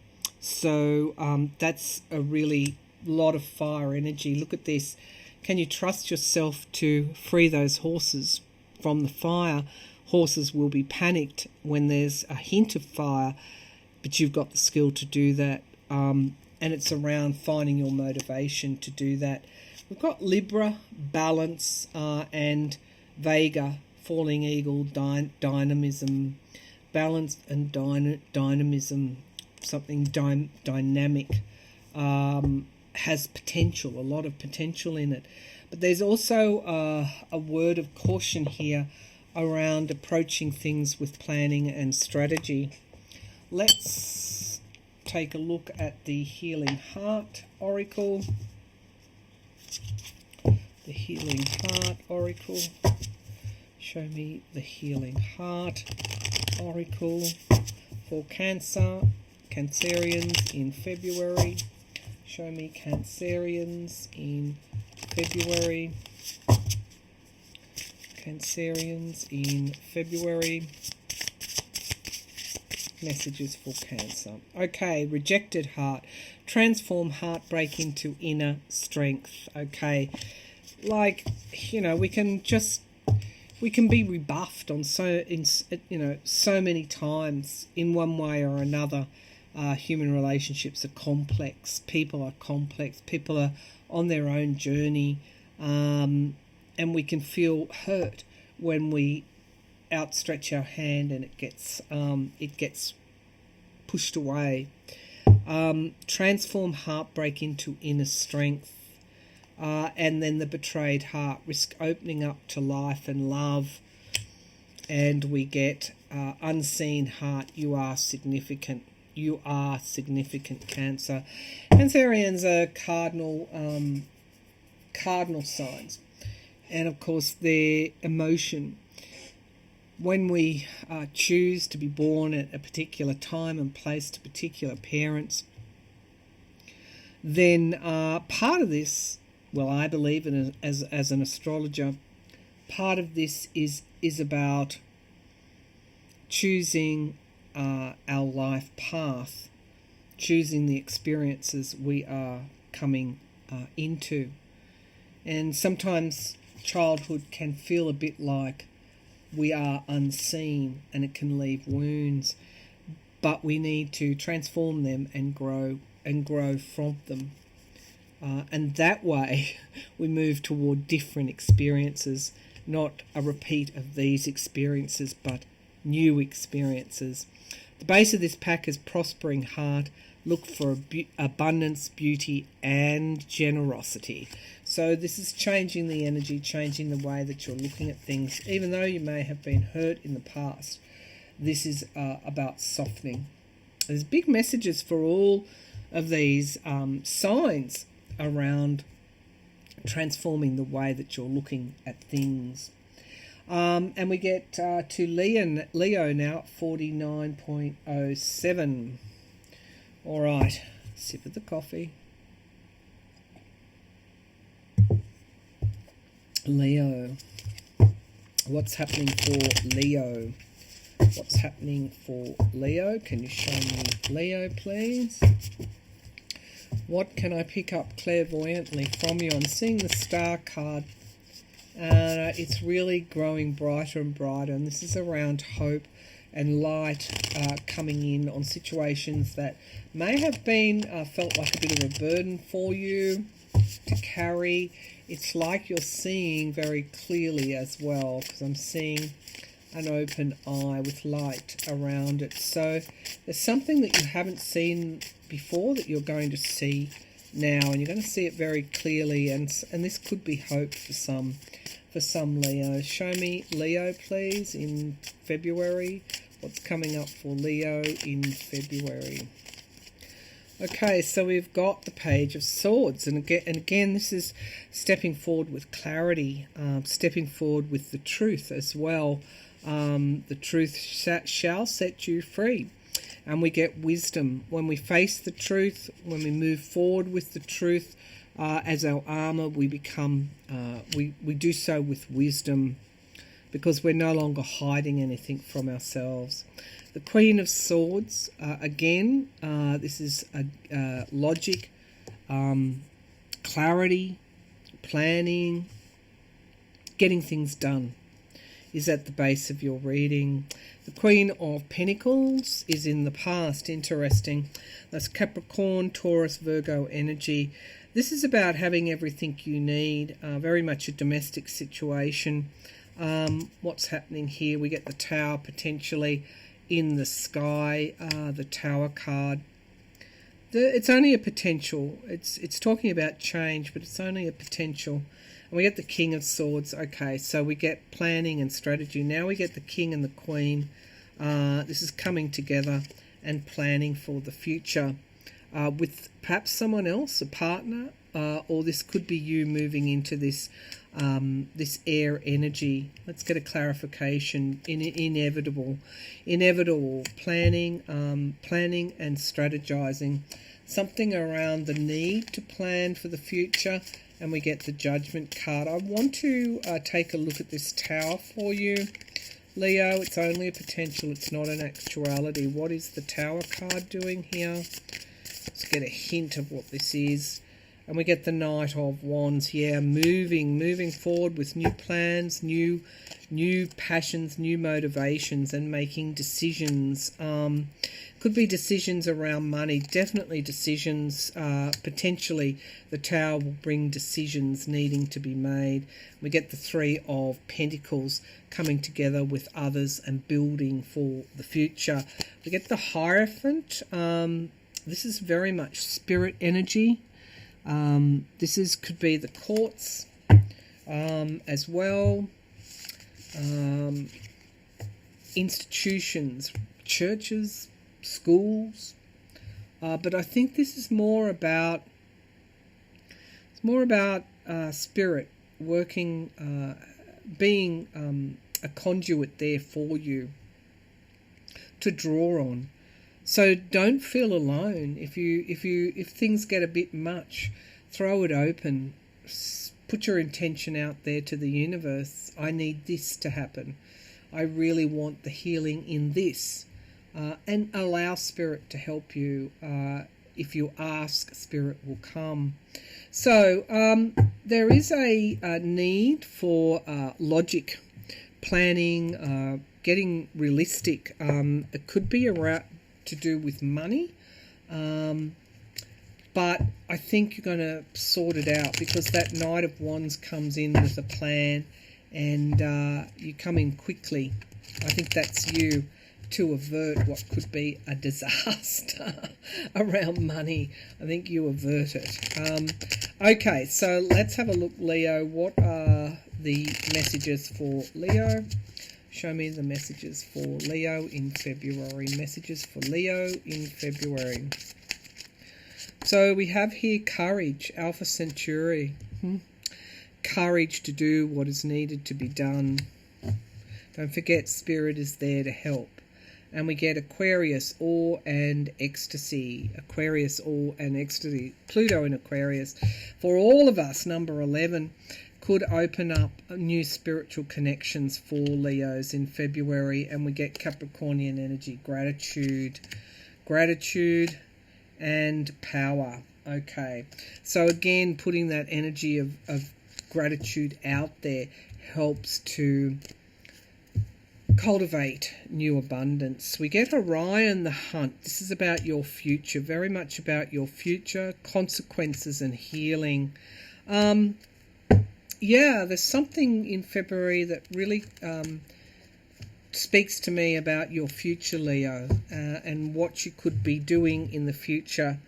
So that's a really lot of fire energy. Look at this. Can you trust yourself to free those horses from the fire? Horses will be panicked when there's a hint of fire, but you've got the skill to do that. And it's around finding your motivation to do that. We've got Libra, balance, and Vega, falling eagle, dynamism. Balance and dynamism, something dynamic, has potential, a lot of potential in it. But there's also a word of caution here around approaching things with planning and strategy. Let's take a look at the Healing Heart Oracle. The Healing Heart Oracle. Show me the Healing Heart Oracle for Cancerians in February. Show me Cancerians in February. Cancerians in February. Messages for Cancer. Okay, rejected heart. Transform heartbreak into inner strength. Okay, like, we can be rebuffed on so many times in one way or another. Human relationships are complex. People are complex. People are on their own journey, and we can feel hurt when we outstretch our hand and it gets pushed away. Transform heartbreak into inner strength. And then the betrayed heart, risk opening up to life and love. And we get unseen heart, you are significant. You are significant, Cancer. Cancerians are cardinal signs. And of course, their emotion. When we choose to be born at a particular time and place to particular parents, then part of this, well, I believe as an astrologer, part of this is about choosing our life path, choosing the experiences we are coming into. And sometimes childhood can feel a bit like we are unseen, and it can leave wounds, but we need to transform them and grow from them. And that way we move toward different experiences, not a repeat of these experiences, but new experiences. The base of this pack is prospering heart. Look for abundance, beauty, and generosity. So this is changing the energy, changing the way that you're looking at things. Even though you may have been hurt in the past, this is about softening. There's big messages for all of these signs around transforming the way that you're looking at things. And we get to Leo now at 49.07. All right, sip of the coffee. Leo. What's happening for Leo? What's happening for Leo? Can you show me Leo, please? What can I pick up clairvoyantly from you? I'm seeing the star card. It's really growing brighter and brighter, and this is around hope and light coming in on situations that may have been felt like a bit of a burden for you to carry. It's like you're seeing very clearly as well, because I'm seeing an open eye with light around it. So there's something that you haven't seen before that you're going to see now, and you're going to see it very clearly, and this could be hope for some Leo. Show me Leo, please, in February. What's coming up for Leo in February? Okay, so we've got the Page of Swords, and again this is stepping forward with clarity, stepping forward with the truth as well. The truth shall set you free. And we get wisdom. When we face the truth, when we move forward with the truth as our armor, we become, we do so with wisdom, because we're no longer hiding anything from ourselves. The Queen of Swords, again, this is logic, clarity, planning, getting things done is at the base of your reading. The Queen of Pentacles is in the past. Interesting. That's Capricorn, Taurus, Virgo energy. This is about having everything you need. Very much a domestic situation. What's happening here? We get the Tower potentially in the sky. The Tower card. It's only a potential. It's talking about change, but it's only a potential. And we get the King of Swords. Okay, so we get planning and strategy. Now we get the King and the Queen. This is coming together and planning for the future with perhaps someone else, a partner, or this could be you moving into this this air energy. Let's get a clarification. Inevitable planning, planning and strategizing. Something around the need to plan for the future. And we get the Judgment card. I want to take a look at this Tower for you, Leo. It's only a potential. It's not an actuality. What is the Tower card doing here? Let's get a hint of what this is. And we get the Knight of Wands. Yeah, moving forward with new plans, new passions, new motivations, and making decisions. Could be decisions around money, definitely decisions. Potentially the Tower will bring decisions needing to be made. We get the Three of Pentacles coming together with others and building for the future. We get the Hierophant. This is very much spirit energy. This could be the courts as well. Institutions, churches, schools, but I think this is more about spirit working, being a conduit there for you to draw on. So don't feel alone. If things get a bit much, throw it open. Put your intention out there to the universe. I need this to happen. I really want the healing in this. And allow Spirit to help you. If you ask, Spirit will come. So there is a need for logic, planning, getting realistic. It could be around to do with money, but I think you're going to sort it out, because that Knight of Wands comes in with a plan, and you come in quickly. I think that's you to avert what could be a disaster around money. I think you avert it. Okay, so let's have a look, Leo. What are the messages for Leo? Show me the messages for Leo in February. Messages for Leo in February. So we have here courage, Alpha Centauri. Courage to do what is needed to be done. Don't forget, Spirit is there to help. And we get Aquarius, awe and ecstasy. Aquarius, awe and ecstasy. Pluto in Aquarius. For all of us, number 11, could open up new spiritual connections for Leos in February. And we get Capricornian energy, gratitude and power. Okay, so again, putting that energy of gratitude out there helps to cultivate new abundance. We get Orion the Hunt. This is about your future, very much about your future, consequences and healing. Yeah, there's something in February that really speaks to me about your future, Leo, and what you could be doing in the future.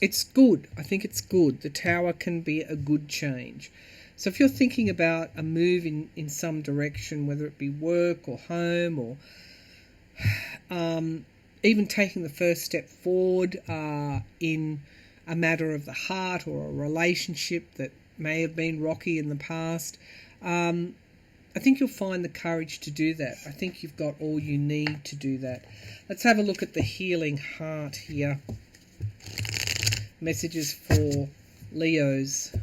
It's good. I think it's good. The Tower can be a good change. So if you're thinking about a move in some direction, whether it be work or home or even taking the first step forward in a matter of the heart or a relationship that may have been rocky in the past, I think you'll find the courage to do that. I think you've got all you need to do that. Let's have a look at the healing heart here. Messages for Leos.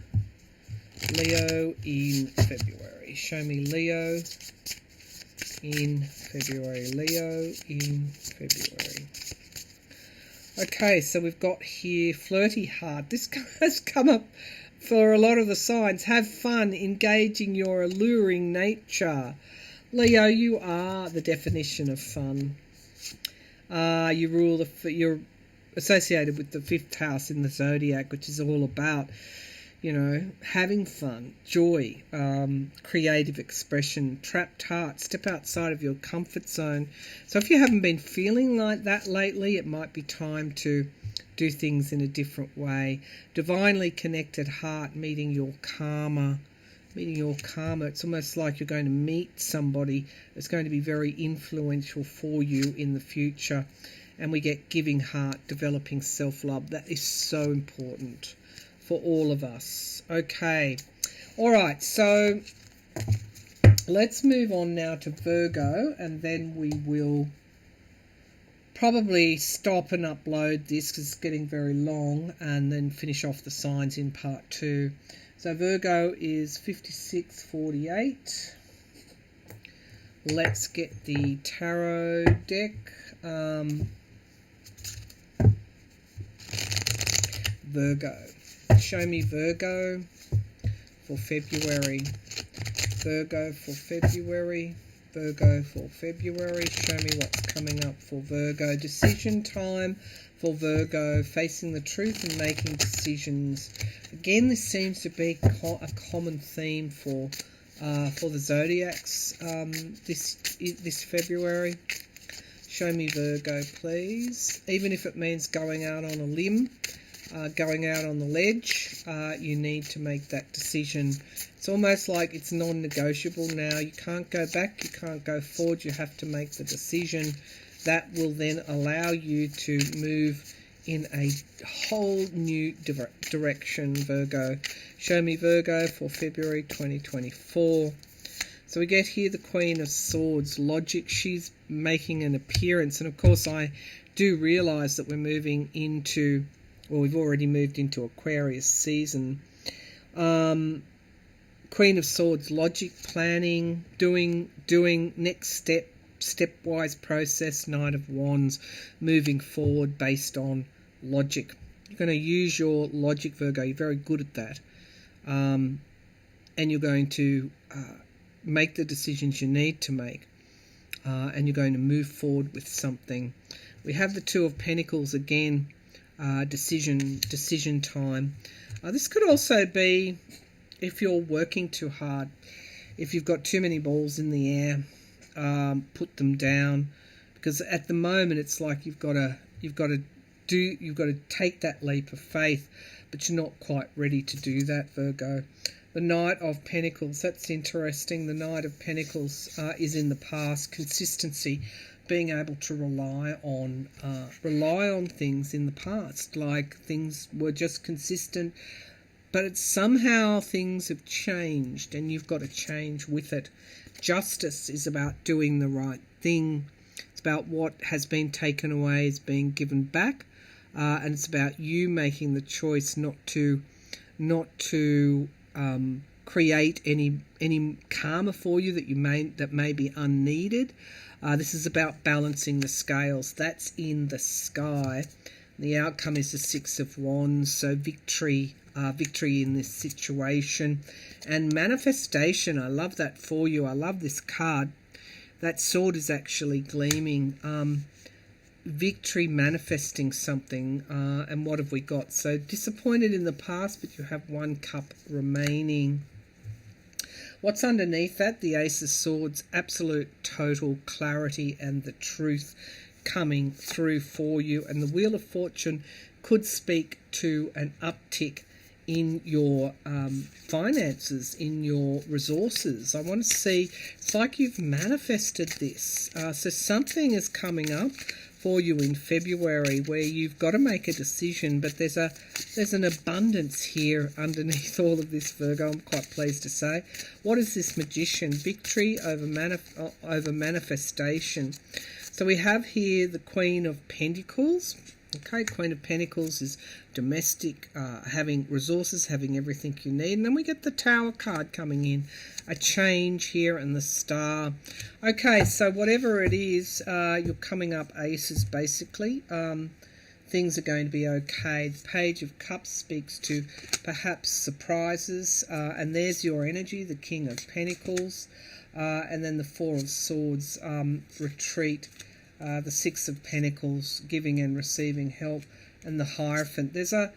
Leo in February. Show me Leo in February. Leo in February. Okay, so we've got here flirty heart. This has come up for a lot of the signs. Have fun, engaging your alluring nature. Leo, you are the definition of fun. You're associated with the 5th house in the zodiac, which is all about, you know, having fun, joy, creative expression, trapped heart, step outside of your comfort zone. So if you haven't been feeling like that lately, it might be time to do things in a different way. Divinely connected heart, meeting your karma. It's almost like you're going to meet somebody that's going to be very influential for you in the future. And we get giving heart, developing self-love. That is so important for all of us. Okay. All right. So let's move on now to Virgo, and then we will probably stop and upload this because it's getting very long, and then finish off the signs in part 2. So Virgo is 5648. Let's get the tarot deck. Virgo. Show me Virgo for February. Virgo for February. Virgo for February. Show me what's coming up for Virgo. Decision time for Virgo. Facing the truth and making decisions. Again, this seems to be a common theme for the zodiacs this February. Show me Virgo, please. Even if it means going out on a limb, going out on the ledge, you need to make that decision. It's almost like it's non-negotiable now. You can't go back, you can't go forward, you have to make the decision. That will then allow you to move in a whole new direction, Virgo. Show me Virgo for February 2024. So we get here the Queen of Swords, logic. She's making an appearance. And of course I do realise that we're moving into, well, we've already moved into Aquarius season. Queen of Swords, logic, planning, doing next stepwise process. Knight of Wands, moving forward based on logic. You're going to use your logic, Virgo. You're very good at that. And you're going to make the decisions you need to make. And you're going to move forward with something. We have the Two of Pentacles again. Decision time. This could also be if you're working too hard, if you've got too many balls in the air, put them down, because at the moment it's like you've got to take that leap of faith, but you're not quite ready to do that, Virgo. The Knight of Pentacles, that's interesting. The Knight of Pentacles is in the past. Consistency, being able to rely on things in the past, like things were just consistent, but it's somehow things have changed and you've got to change with it. Justice is about doing the right thing. It's about what has been taken away is being given back, and it's about you making the choice not to create any karma for you that may be unneeded. This is about balancing the scales. That's in the sky. The outcome is the Six of Wands, so victory in this situation. And manifestation, I love that for you. I love this card. That sword is actually gleaming. Victory, manifesting something. And what have we got? So disappointed in the past, but you have 1 cup remaining. What's underneath that? The Ace of Swords, absolute total clarity and the truth coming through for you. And the Wheel of Fortune could speak to an uptick in your finances, in your resources. I want to see, it's like you've manifested this. So something is coming up for you in February where you've got to make a decision, but there's an abundance here underneath all of this, Virgo. I'm quite pleased to say. What is this Magician? Victory over manifestation. So we have here the Queen of Pentacles. Okay, Queen of Pentacles is domestic, having resources, having everything you need. And then we get the Tower card coming in, a change here, and the Star. Okay, so whatever it is, you're coming up aces, basically. Things are going to be okay. The Page of Cups speaks to perhaps surprises. And there's your energy, the King of Pentacles. And then the Four of Swords, retreat. The Six of Pentacles, giving and receiving help, and the Hierophant. There's a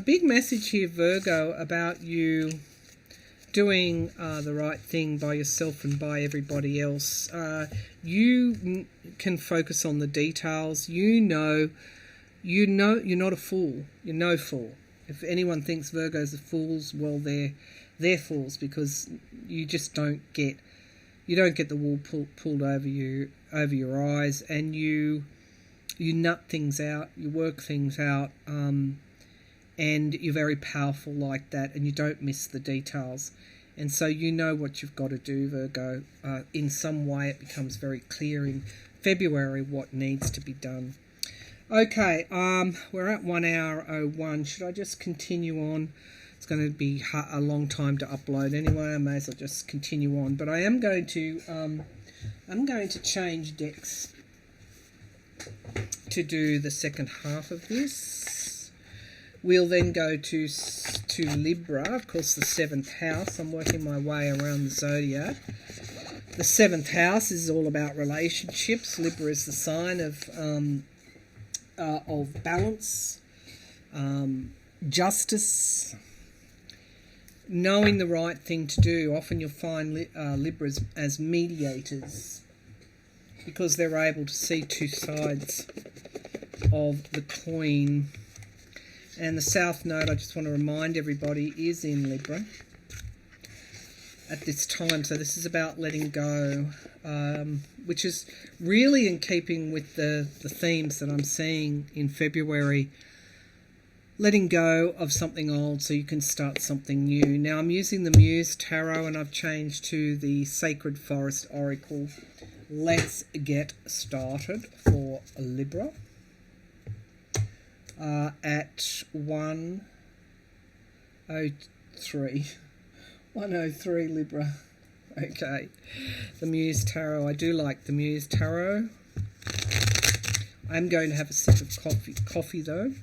big message here, Virgo, about you doing the right thing by yourself and by everybody else. You can focus on the details. You know you're not a fool. You're no fool. If anyone thinks Virgos are fools, well, they're fools, because you just don't get the wool pulled over your eyes, and you nut things out, you work things out, and you're very powerful like that, and you don't miss the details. And so you know what you've got to do, Virgo. In some way it becomes very clear in February what needs to be done. Okay, we're at 1 hour 01. Should I just continue on? It's going to be a long time to upload anyway. I may as well just continue on. But I am going to change decks to do the second half of this. We'll then go to Libra, of course, the 7th house. I'm working my way around the zodiac. The 7th house is all about relationships. Libra is the sign of balance, justice, knowing the right thing to do. Often you'll find Libras as mediators, because they're able to see two sides of the coin. And the South Node, I just want to remind everybody, is in Libra at this time. So this is about letting go, which is really in keeping with the themes that I'm seeing in February. Letting go of something old so you can start something new. Now I'm using the Muse Tarot, and I've changed to the Sacred Forest Oracle. Let's get started for Libra. At 103 Libra. Okay, the Muse Tarot. I do like the Muse Tarot. I'm going to have a sip of coffee though.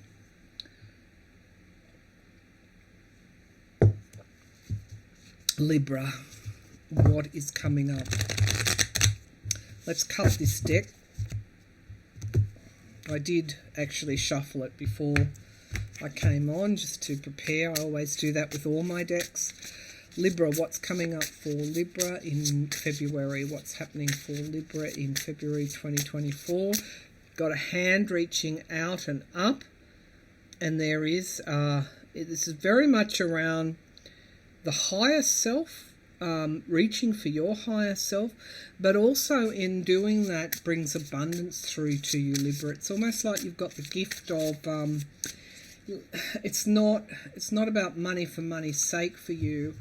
Libra, what is coming up? Let's cut this deck. I did actually shuffle it before I came on, just to prepare. I always do that with all my decks. Libra, what's coming up for Libra in February? What's happening for Libra in February 2024? Got a hand reaching out and up, and there is, this is very much around the higher self, reaching for your higher self, but also in doing that brings abundance through to you, Libra. It's almost like you've got the gift of, it's not about money for money's sake for you,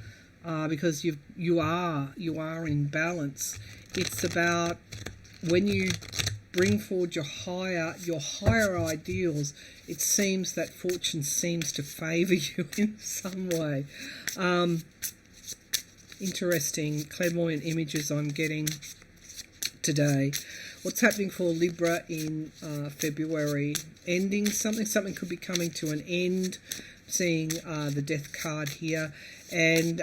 because you are in balance. It's about when you bring forward your higher ideals, it seems that fortune seems to favour you in some way. Interesting clairvoyant images I'm getting today. What's happening for Libra in February? Ending something. Something could be coming to an end. Seeing the death card here. And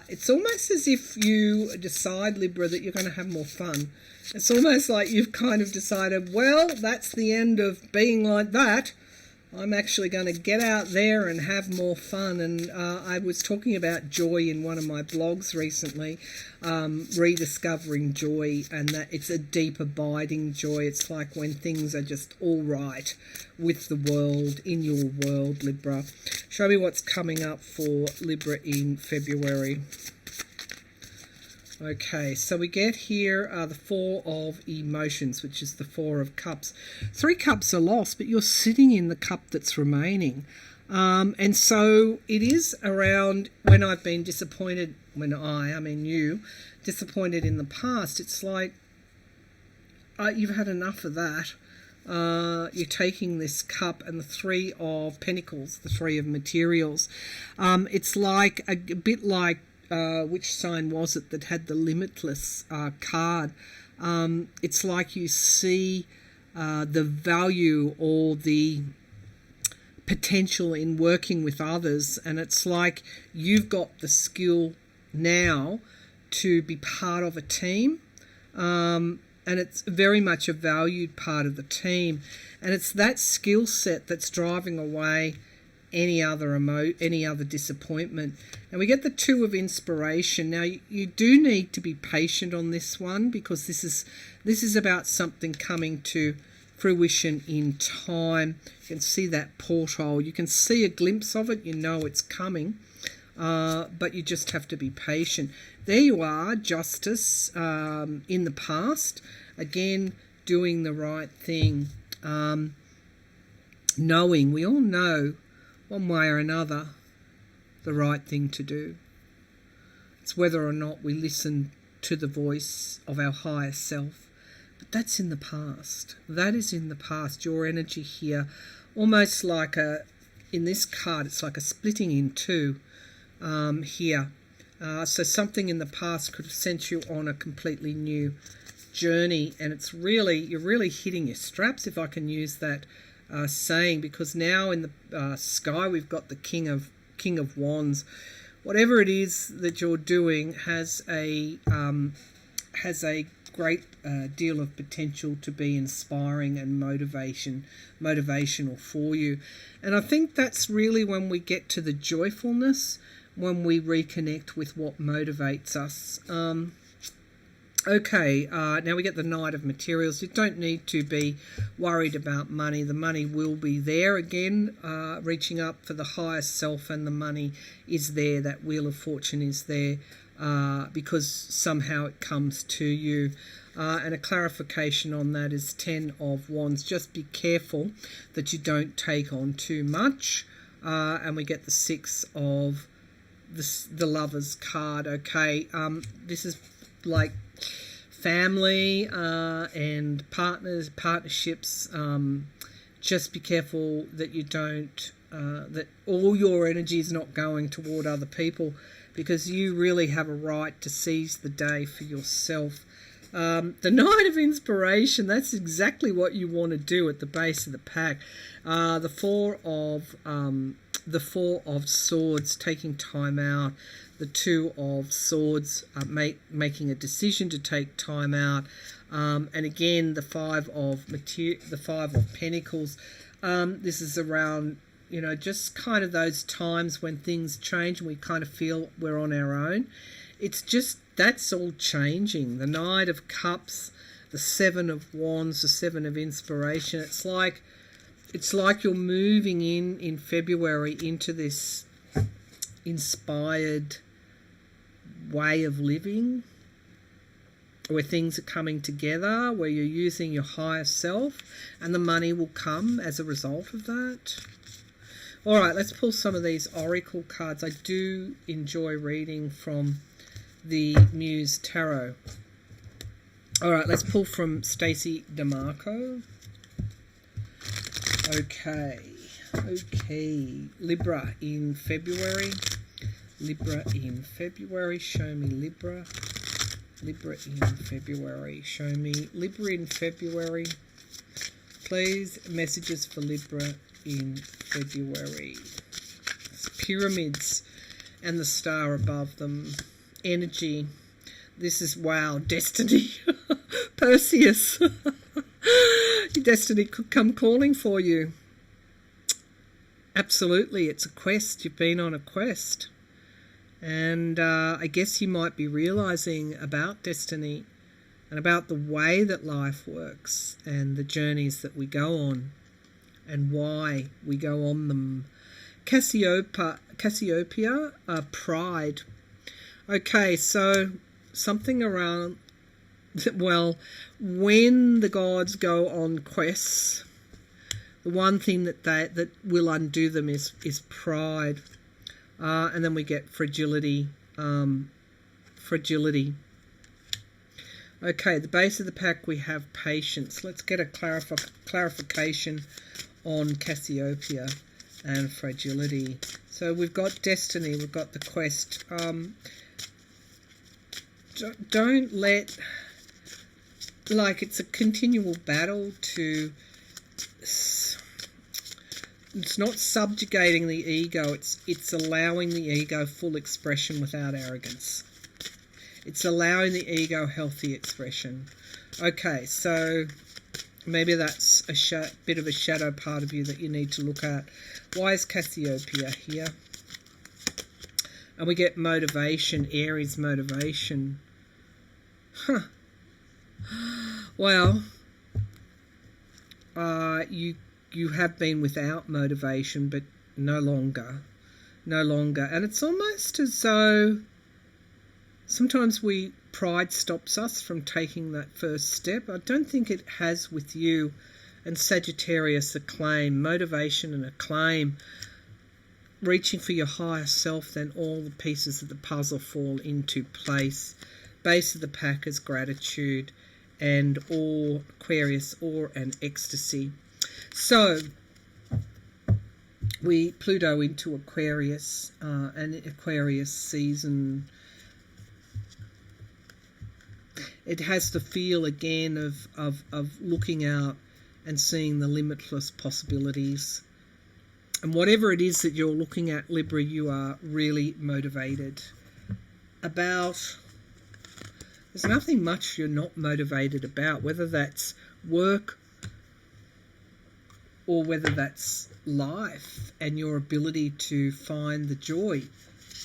it's almost as if you decide, Libra, that you're going to have more fun. It's almost like you've kind of decided, well, that's the end of being like that. I'm actually going to get out there and have more fun. And I was talking about joy in one of my blogs recently, rediscovering joy, and that it's a deep, abiding joy. It's like when things are just all right with the world, in your world, Libra. Show me what's coming up for Libra in February. Okay, so we get here the Four of Emotions, which is the Four of Cups. 3 cups are lost, but you're sitting in the cup that's remaining. And so it is around when I've been disappointed, I mean you, disappointed in the past. It's like you've had enough of that. You're taking this cup and the 3 of Pentacles, the 3 of Materials. It's like a bit like, which sign was it that had the Limitless card? It's like you see the value or the potential in working with others, and it's like you've got the skill now to be part of a team, and it's very much a valued part of the team, and it's that skill set that's driving away any other disappointment. And we get the 2 of Inspiration. Now you do need to be patient on this one, because this is about something coming to fruition in time. You can see that porthole. You can see a glimpse of it. You know it's coming, but you just have to be patient. There you are, Justice in the past. Again, doing the right thing. Knowing, we all know one way or another the right thing to do. It's whether or not we listen to the voice of our higher self. But that's in the past. That is in the past. Your energy here, almost like in this card, it's like a splitting in 2 here. So something in the past could have sent you on a completely new journey, and you're really hitting your straps, if I can use that saying, because now in the sky we've got the King of Wands. Whatever it is that you're doing has a great deal of potential to be inspiring and motivational for you. And I think that's really when we get to the joyfulness, when we reconnect with what motivates us. Okay, now we get the Knight of Materials. You don't need to be worried about money. The money will be there again, reaching up for the highest self, and the money is there. That Wheel of Fortune is there because somehow it comes to you. And a clarification on that is 10 of Wands. Just be careful that you don't take on too much. And we get the 6 of the Lovers card. Okay, this is like family and partnerships. Just be careful that you don't that all your energy is not going toward other people, because you really have a right to seize the day for yourself. The Knight of Inspiration, that's exactly what you want to do at the base of the pack. The Four of Swords, taking time out. The 2 of Swords, making a decision to take time out, and again the 5 of Pentacles. This is around, just kind of those times when things change and we kind of feel we're on our own. It's just that's all changing. The Knight of Cups, the 7 of Wands, the 7 of Inspiration. It's like you're moving in February into this inspired way of living, where things are coming together, where you're using your higher self, and the money will come as a result of that. All right, let's pull some of these oracle cards. I do enjoy reading from the Muse Tarot. All right, let's pull from Stacey DeMarco. Okay, Libra in February. Show me Libra. Libra in February. Show me Libra in February. Please, messages for Libra in February. It's pyramids and the star above them. Energy. This is, wow, destiny. Perseus. Your destiny could come calling for you. Absolutely, it's a quest. You've been on a quest. And I guess you might be realising about destiny and about the way that life works and the journeys that we go on and why we go on them. Cassiopeia, pride. Okay, so something around, well, when the gods go on quests, the one thing that will undo them is pride. And then we get fragility. Fragility. Okay, the base of the pack we have patience. Let's get a clarification on Cassiopeia and fragility. So we've got destiny, we've got the quest. Don't let, like, it's a continual battle to, it's not subjugating the ego, it's allowing the ego full expression without arrogance. It's allowing the ego healthy expression. Okay, so maybe that's a bit of a shadow part of you that you need to look at. Why is Cassiopeia here? And we get motivation, Aries motivation. Huh. Well, you have been without motivation, but no longer. And it's almost as though sometimes pride stops us from taking that first step. I don't think it has with you. And Sagittarius, acclaim, motivation and acclaim, reaching for your higher self, then all the pieces of the puzzle fall into place. Base of the pack is gratitude and awe, Aquarius, awe and ecstasy. So Pluto into Aquarius, and Aquarius season, it has the feel again of looking out and seeing the limitless possibilities. And whatever it is that you're looking at, Libra, you are really motivated about. There's nothing much you're not motivated about, whether that's work or whether that's life and your ability to find the joy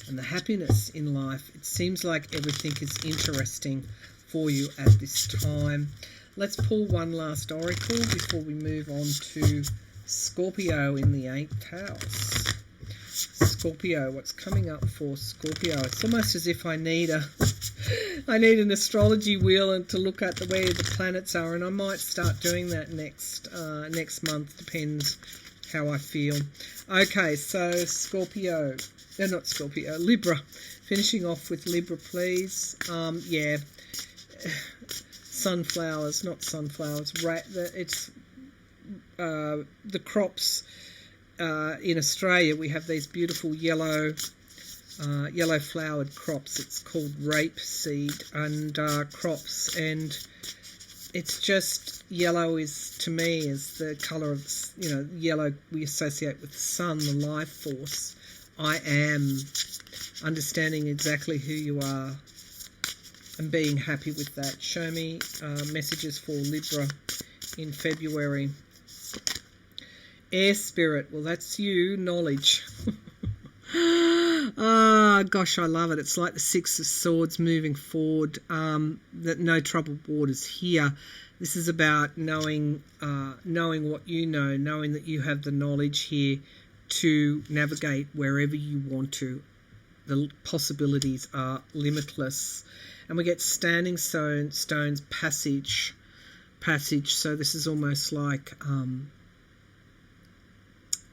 and the happiness in life. It seems like everything is interesting for you at this time. Let's pull one last oracle before we move on to Scorpio in the 8th house. Scorpio, what's coming up for Scorpio? It's almost as if I need an astrology wheel and to look at where the planets are, and I might start doing that next month. Depends how I feel. Okay, so Scorpio, not Scorpio, Libra. Finishing off with Libra, please. Yeah, sunflowers, not sunflowers. It's the crops. In Australia, we have these beautiful yellow flowered crops. It's called rapeseed and crops, and it's just yellow is, to me, is the colour of, yellow we associate with the sun, the life force. I am understanding exactly who you are and being happy with that. Show me messages for Libra in February. Air spirit, well, that's you, knowledge. Gosh, I love it. It's like the Six of Swords moving forward, that no troubled waters here. This is about knowing what you know, knowing that you have the knowledge here to navigate wherever you want to. The possibilities are limitless. And we get standing stones, passage. So this is almost like...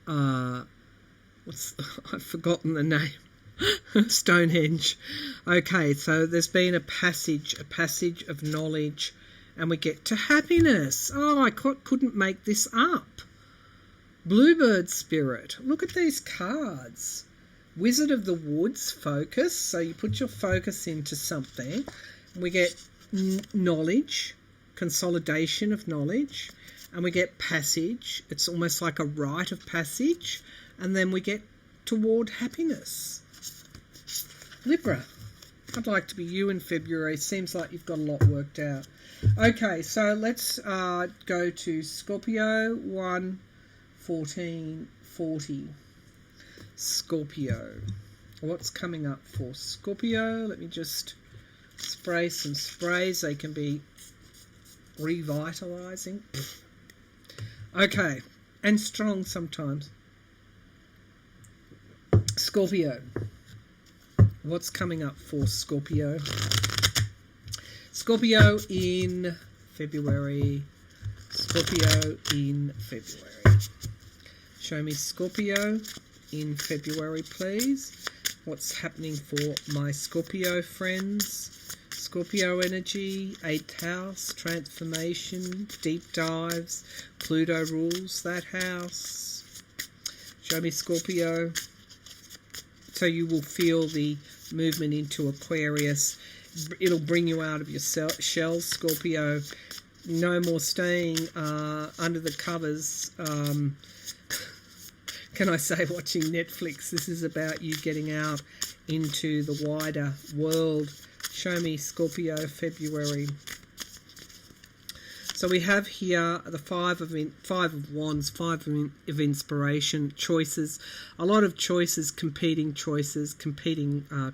I've forgotten the name. Stonehenge. Okay, so there's been a passage of knowledge, and we get to happiness. Oh, I couldn't make this up. Bluebird spirit. Look at these cards. Wizard of the Woods, focus. So you put your focus into something. We get knowledge, consolidation of knowledge, and we get passage. It's almost like a rite of passage, and then we get toward happiness. Libra, I'd like to be you in February. Seems like you've got a lot worked out. Okay, so let's go to Scorpio 1/14/40. Scorpio. What's coming up for Scorpio? Let me just spray some sprays. They can be revitalizing. Okay, and strong sometimes. Scorpio. What's coming up for Scorpio? Scorpio in February. Scorpio in February. Show me Scorpio in February, please. What's happening for my Scorpio friends? Scorpio energy, 8th house, transformation, deep dives. Pluto rules that house. Show me Scorpio. So you will feel the movement into Aquarius. It'll bring you out of your shell, Scorpio. No more staying under the covers. Can I say watching Netflix? This is about you getting out into the wider world. Show me Scorpio February. So we have here the Five of Wands, Five of Inspiration, choices, a lot of choices, competing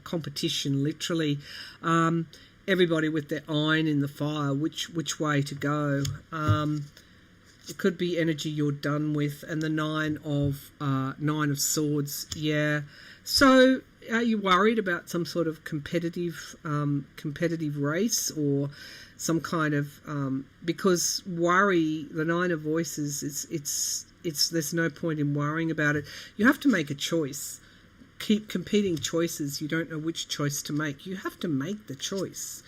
competition, literally. Everybody with their iron in the fire, which way to go. It could be energy you're done with, and the Nine of Swords. Yeah. So, are you worried about some sort of competitive race or some kind of because worry, the Nine of Voices, it's there's no point in worrying about it. You have to make a choice. Keep competing choices. You don't know which choice to make. You have to make the choice.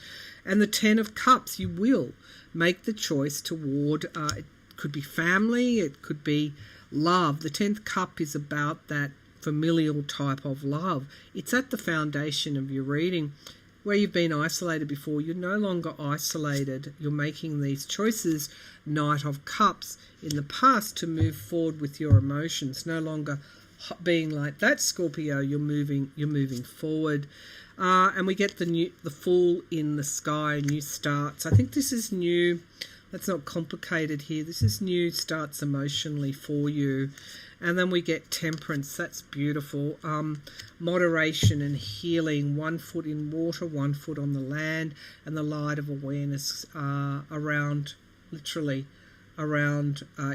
And the Ten of Cups, you will make the choice toward. It could be family. It could be love. The 10th cup is about that familial type of love. It's at the foundation of your reading. Where you've been isolated before, you're no longer isolated. You're making these choices, Knight of Cups, in the past to move forward with your emotions. No longer being like that, Scorpio. You're moving forward. And we get the Fool in the sky, new starts. I think this is new. That's not complicated here. This is new starts emotionally for you. And then we get Temperance. That's beautiful. Moderation and healing. 1 foot in water, 1 foot on the land, and the light of awareness around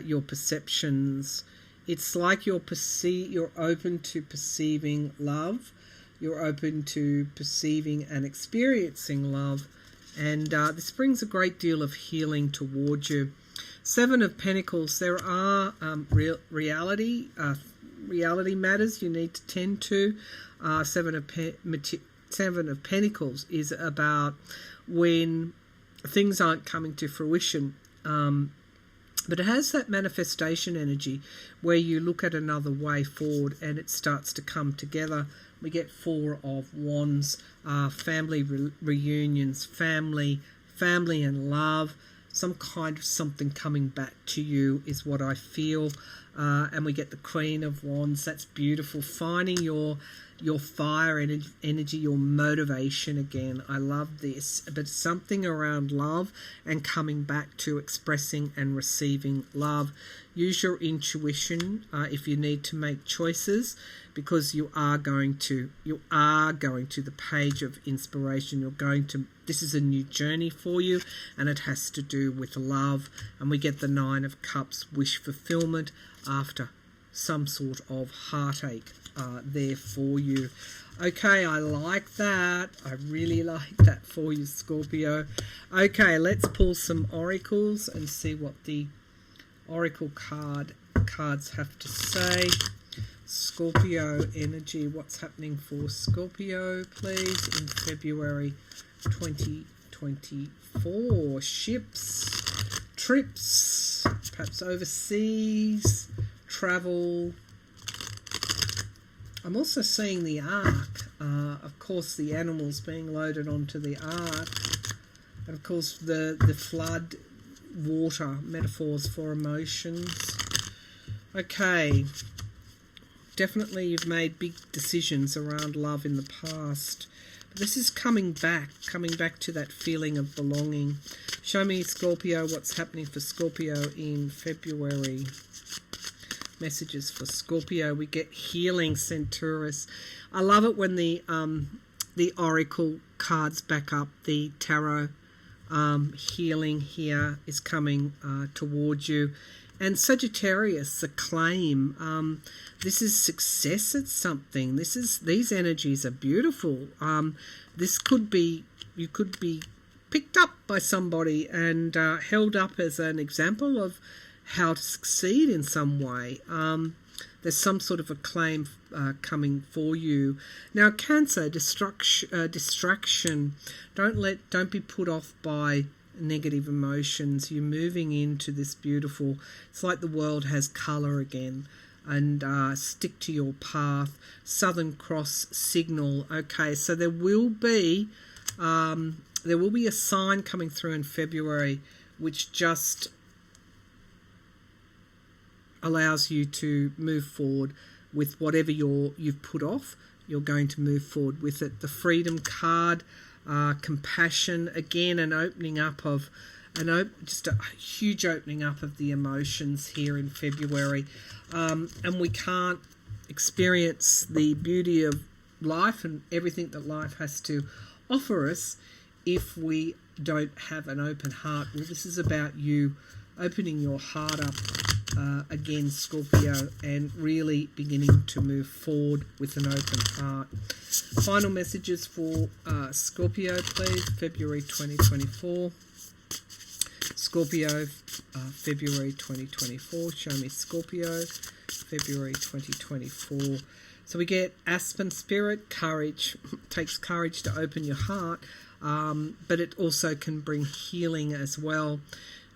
your perceptions. It's like you're open to perceiving love. You're open to perceiving and experiencing love. And this brings a great deal of healing towards you. 7 of Pentacles, there are reality matters you need to tend to. 7 of Pentacles is about when things aren't coming to fruition. But it has that manifestation energy where you look at another way forward and it starts to come together. We get 4 of Wands, family reunions, family and love. Some kind of something coming back to you is what I feel. And we get the Queen of Wands. That's beautiful. Finding your fire energy, your motivation again. I love this. But something around love and coming back to expressing and receiving love. Use your intuition if you need to make choices, because you are going to the page of inspiration. This is a new journey for you, and it has to do with love. And we get the 9 of Cups, wish fulfillment after some sort of heartache there for you. Okay, I like that. I really like that for you, Scorpio. Okay, let's pull some oracles and see what the oracle cards have to say. Scorpio energy, what's happening for Scorpio, please, in February 2024? Ships, trips, perhaps overseas, travel. I'm also seeing the Ark. Of course, the animals being loaded onto the Ark. And of course, the flood, water, metaphors for emotions. Okay. Definitely you've made big decisions around love in the past. But this is coming back to that feeling of belonging. Show me, Scorpio, what's happening for Scorpio in February. Messages for Scorpio. We get healing, Centaurus. I love it when the oracle cards back up. The tarot healing here is coming towards you. And Sagittarius, acclaim. This is success at something. These energies are beautiful. This could be, you could be picked up by somebody and held up as an example of how to succeed in some way. There's some sort of acclaim coming for you. Now, Cancer, distraction. Don't be put off by negative emotions. You're moving into this beautiful, it's like the world has colour again, and stick to your path. Southern Cross signal. Okay, so there will be a sign coming through in February which just allows you to move forward with whatever you've put off. You're going to move forward with it. The Freedom card, compassion, again, an opening up of just a huge opening up of the emotions here in February. And we can't experience the beauty of life and everything that life has to offer us if we don't have an open heart. Well, this is about you opening your heart up again, Scorpio, and really beginning to move forward with an open heart. Final messages for Scorpio, please. February 2024. Scorpio, February 2024. Show me Scorpio, February 2024. So we get Aspen Spirit, courage. It takes courage to open your heart, but it also can bring healing as well.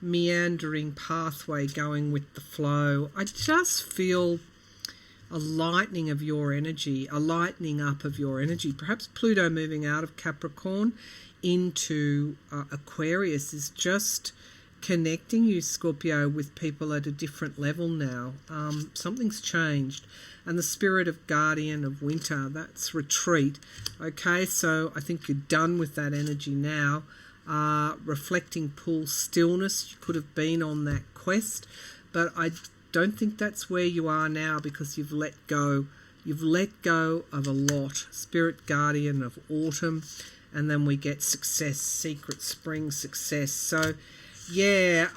Meandering pathway, going with the flow. I just feel a lightening of your energy, a lightening up of your energy. Perhaps Pluto moving out of Capricorn into Aquarius is just connecting you, Scorpio, with people at a different level now. Something's changed. And the spirit of guardian of winter, that's retreat. Okay, so I think you're done with that energy now. Reflecting pool, stillness. You could have been on that quest, but I don't think that's where you are now, because you've let go. You've let go of a lot. Spirit guardian of autumn, and then we get success, secret spring success. So yeah,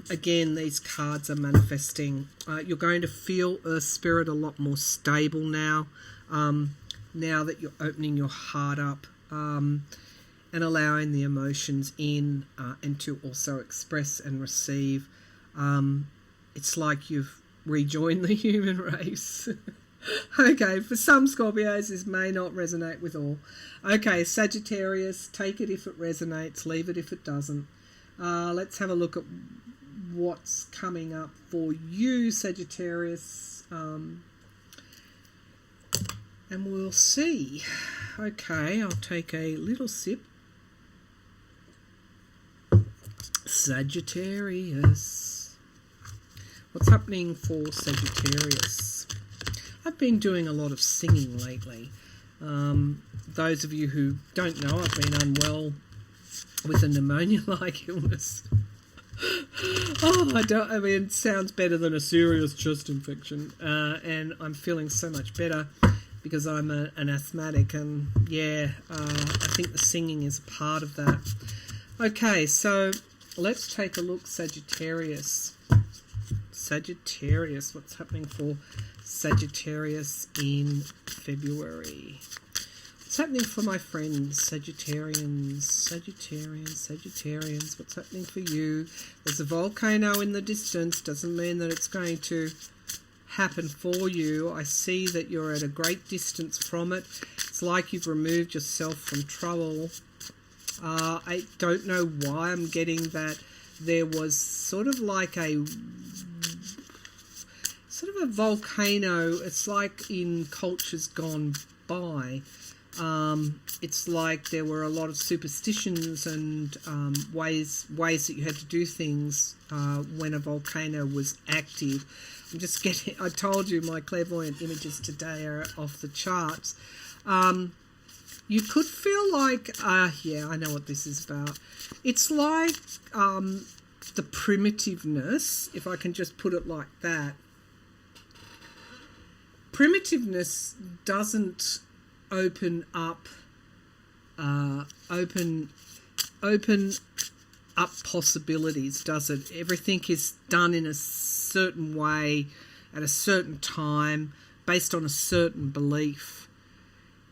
again, these cards are manifesting. You're going to feel Earth Spirit a lot more stable now, now that you're opening your heart up, and allowing the emotions in, and to also express and receive. It's like you've rejoined the human race. Okay, for some Scorpios, this may not resonate with all. Okay, Sagittarius, take it if it resonates, leave it if it doesn't. Let's have a look at what's coming up for you, Sagittarius. And we'll see. Okay, I'll take a little sip. Sagittarius. What's happening for Sagittarius? I've been doing a lot of singing lately. Those of you who don't know, I've been unwell with a pneumonia-like illness. I mean, it sounds better than a serious chest infection. And I'm feeling so much better because I'm an asthmatic. And yeah, I think the singing is a part of that. Okay, so let's take a look, Sagittarius. Sagittarius, what's happening for Sagittarius in February? What's happening for my friends, Sagittarians? Sagittarians, what's happening for you? There's a volcano in the distance, doesn't mean that it's going to happen for you. I see that you're at a great distance from it. It's like you've removed yourself from trouble. I don't know why I'm getting that. There was sort of a volcano. It's like in cultures gone by. It's like there were a lot of superstitions and ways that you had to do things when a volcano was active. I'm just getting, I told you my clairvoyant images today are off the charts. You could feel like, yeah, I know what this is about. It's like the primitiveness, if I can just put it like that. Primitiveness doesn't open up possibilities, does it? Everything is done in a certain way at a certain time based on a certain belief,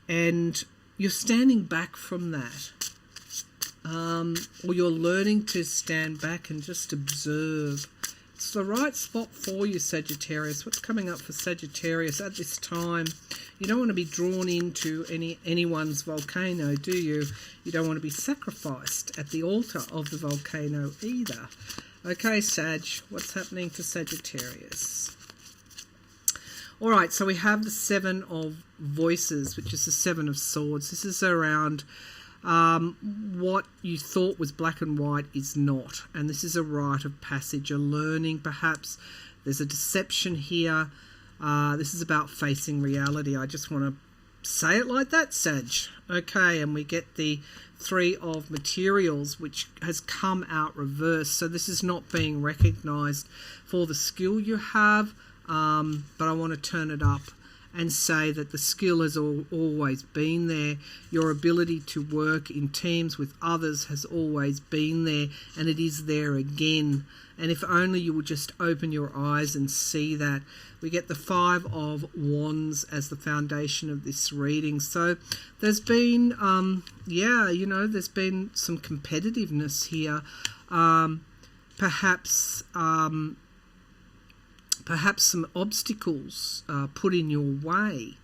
and you're standing back from that, or you're learning to stand back and just observe. It's the right spot for you, Sagittarius. What's coming up for Sagittarius at this time? You don't want to be drawn into anyone's volcano, do you? You don't want to be sacrificed at the altar of the volcano either. Okay, Sag, what's happening for Sagittarius? All right, so we have the Seven of Voices, which is the Seven of Swords. This is around what you thought was black and white is not, and this is a rite of passage, a learning perhaps. There's a deception here. This is about facing reality. I just want to say it like that, Sag. Okay, and we get the Three of Materials, which has come out reversed, so this is not being recognized for the skill you have, but I want to turn it up and say that the skill has always been there. Your ability to work in teams with others has always been there, and it is there again. And if only you would just open your eyes and see that. We get the Five of Wands as the foundation of this reading. So there's been, there's been some competitiveness here. Perhaps some obstacles put in your way.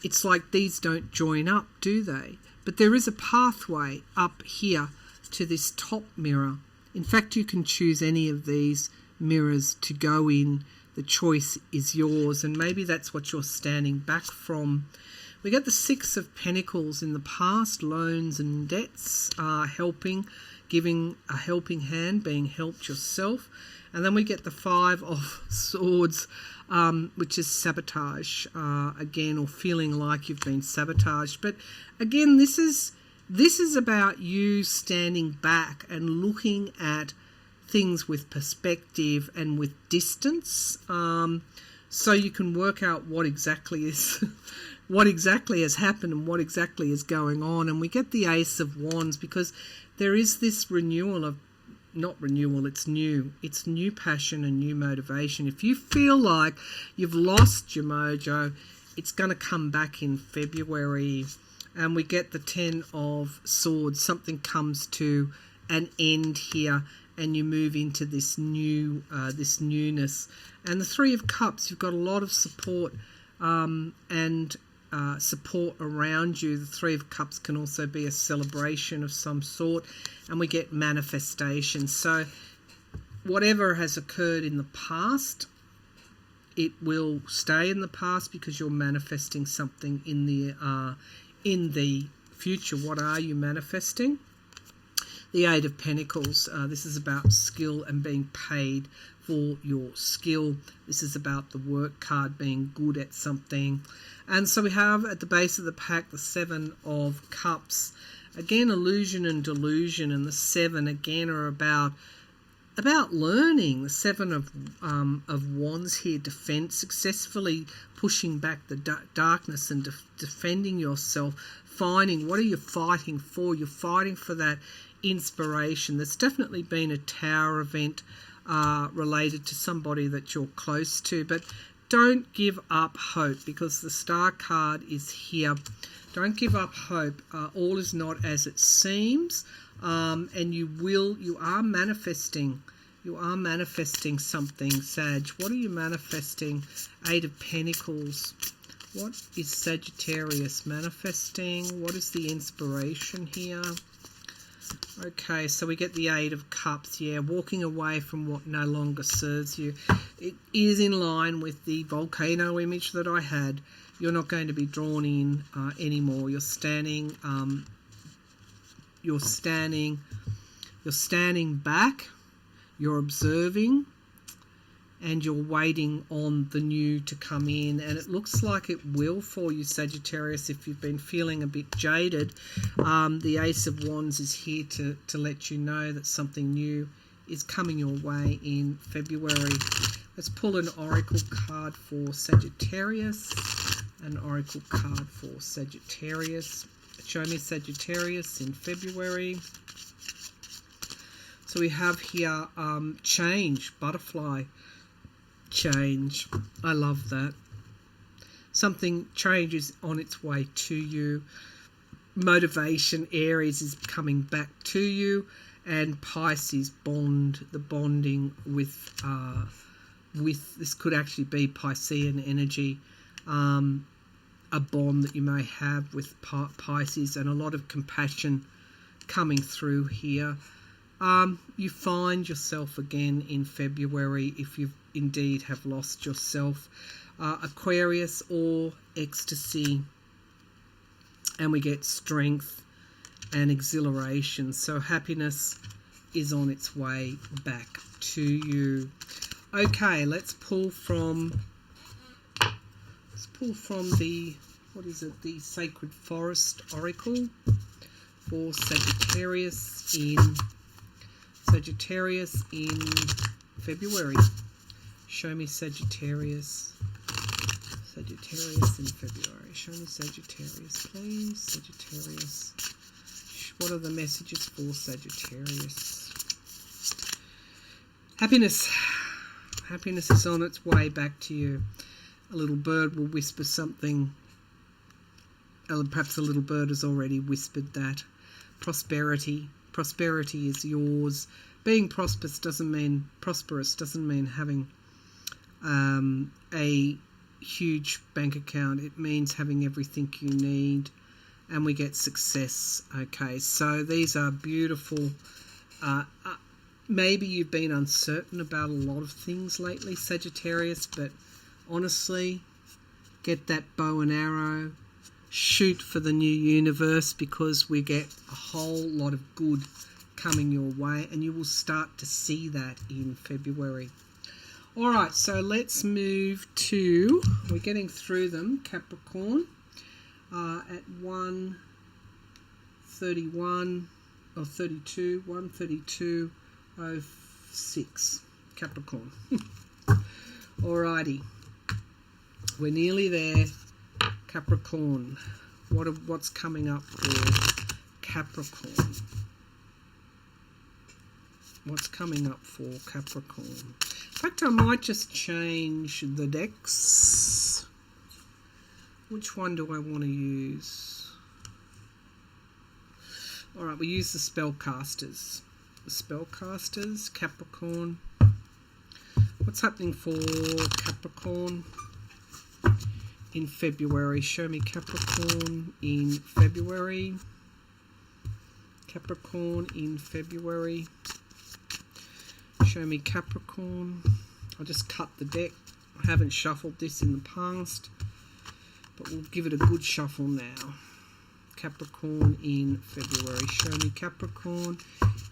It's like these don't join up, do they? But there is a pathway up here to this top mirror. In fact, you can choose any of these mirrors to go in. The choice is yours, and maybe that's what you're standing back from. We get the Six of Pentacles in the past, loans and debts, helping, giving a helping hand, being helped yourself. And then we get the Five of Swords, which is sabotage, again, or feeling like you've been sabotaged. But again, this is about you standing back and looking at things with perspective and with distance, so you can work out what exactly has happened and what exactly is going on. And we get the Ace of Wands because there is this renewal of, not renewal, it's new passion and new motivation. If you feel like you've lost your mojo, it's going to come back in February. And we get the Ten of Swords. Something comes to an end here, and you move into this newness. And the Three of Cups, you've got a lot of support and support around you. The Three of Cups can also be a celebration of some sort. And we get manifestation. So whatever has occurred in the past, it will stay in the past because you're manifesting something in the future. What are you manifesting? The Eight of Pentacles. This is about skill and being paid for your skill. This is about the work card, being good at something. And so we have at the base of the pack the Seven of Cups. Again, illusion and delusion. And the Seven again are about learning. The Seven of Wands here, defense, successfully pushing back the darkness and defending yourself, finding what are you fighting for. You're fighting for that inspiration. There's definitely been a tower event related to somebody that you're close to, but don't give up hope because the Star card is here. Don't give up hope. All is not as it seems, and you are manifesting. You are manifesting something, Sag. What are you manifesting? Eight of Pentacles. What is Sagittarius manifesting? What is the inspiration here? Okay, so we get the Eight of Cups. Yeah, walking away from what no longer serves you. It is in line with the volcano image that I had. You're not going to be drawn in anymore. You're standing back, you're observing, and you're waiting on the new to come in. And it looks like it will for you, Sagittarius, if you've been feeling a bit jaded. The Ace of Wands is here to let you know that something new is coming your way in February. Let's pull an oracle card for Sagittarius. An oracle card for Sagittarius. Show me Sagittarius in February. So we have here change, butterfly, change. I love that. Something change is on its way to you. Motivation, Aries, is coming back to you. And Pisces, the bonding with this could actually be Piscean energy, a bond that you may have with Pisces, and a lot of compassion coming through here. You find yourself again in February if you indeed have lost yourself. Aquarius, or ecstasy, and we get strength and exhilaration. So happiness is on its way back to you. Okay, let's pull from the, what is it, the Sacred Forest Oracle for Sagittarius in February. Show me Sagittarius in February. Show me Sagittarius, please. Sagittarius. What are the messages for Sagittarius? Happiness. Happiness is on its way back to you. A little bird will whisper something. Perhaps a little bird has already whispered that. Prosperity. Prosperity is yours. Being prosperous doesn't mean having a huge bank account. It means having everything you need. And we get success. Okay, so these are beautiful. Maybe you've been uncertain about a lot of things lately, Sagittarius, but honestly, get that bow and arrow, shoot for the new universe, because we get a whole lot of good coming your way, and you will start to see that in February. All right, so let's move to, we're getting through them, Capricorn. At 1:31 or 32, 1:32:06, Capricorn. Alrighty, we're nearly there, Capricorn. What's coming up for Capricorn? What's coming up for Capricorn? In fact, I might just change the decks. Which one do I want to use? Alright, we use the spellcasters. The spellcasters, Capricorn. What's happening for Capricorn in February? Show me Capricorn in February. Capricorn in February. Show me Capricorn. I'll just cut the deck. I haven't shuffled this in the past, but we'll give it a good shuffle now. Capricorn in February. Show me Capricorn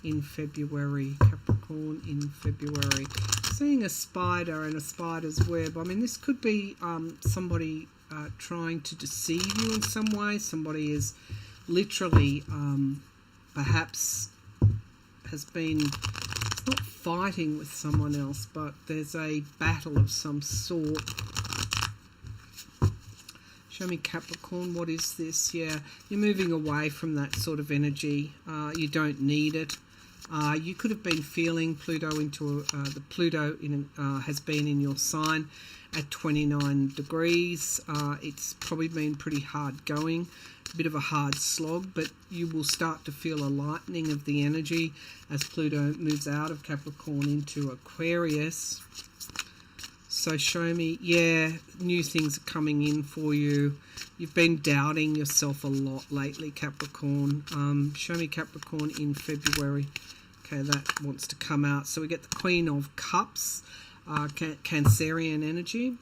in February. Capricorn in February. Seeing a spider and a spider's web. I mean, this could be somebody trying to deceive you in some way. Somebody is literally perhaps has been not fighting with someone else, but there's a battle of some sort. Show me Capricorn. What is this? Yeah, you're moving away from that sort of energy. You don't need it. You could have been feeling Pluto into the Pluto has been in your sign at 29 degrees. It's probably been pretty hard going, a bit of a hard slog, but you will start to feel a lightening of the energy as Pluto moves out of Capricorn into Aquarius. So show me, yeah, new things are coming in for you. You've been doubting yourself a lot lately, Capricorn. Show me Capricorn in February. Okay, that wants to come out. So we get the Queen of Cups, Cancerian energy.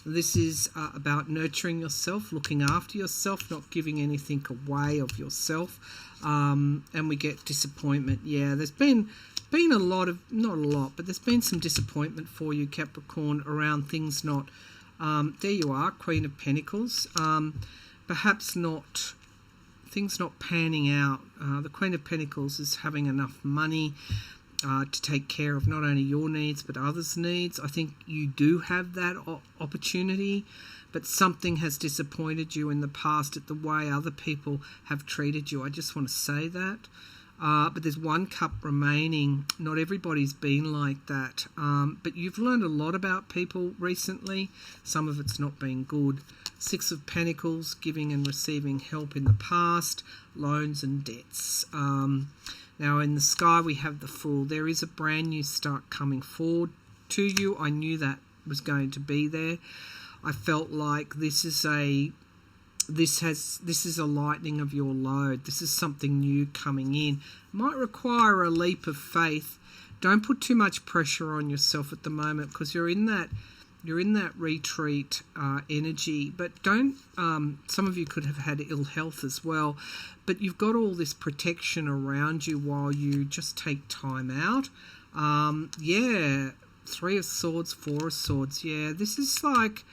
This is about nurturing yourself, looking after yourself, not giving anything away of yourself. And we get disappointment. Yeah, there's been a lot of, not a lot, but there's been some disappointment for you, Capricorn, around things not, there you are, Queen of Pentacles, perhaps not, things not panning out. The Queen of Pentacles is having enough money to take care of not only your needs but others' needs. I think you do have that opportunity, but something has disappointed you in the past at the way other people have treated you. I just want to say that. But there's one cup remaining. Not everybody's been like that. But you've learned a lot about people recently. Some of it's not been good. Six of Pentacles, giving and receiving help in the past, loans and debts. Now in the sky we have the Fool. There is a brand new start coming forward to you. I knew that was going to be there. I felt like this is a lightening of your load. This is something new coming in. Might require a leap of faith. Don't put too much pressure on yourself at the moment, because you're in that retreat energy. But don't. Some of you could have had ill health as well, but you've got all this protection around you while you just take time out. Yeah, Three of Swords, Four of Swords. Yeah, this is like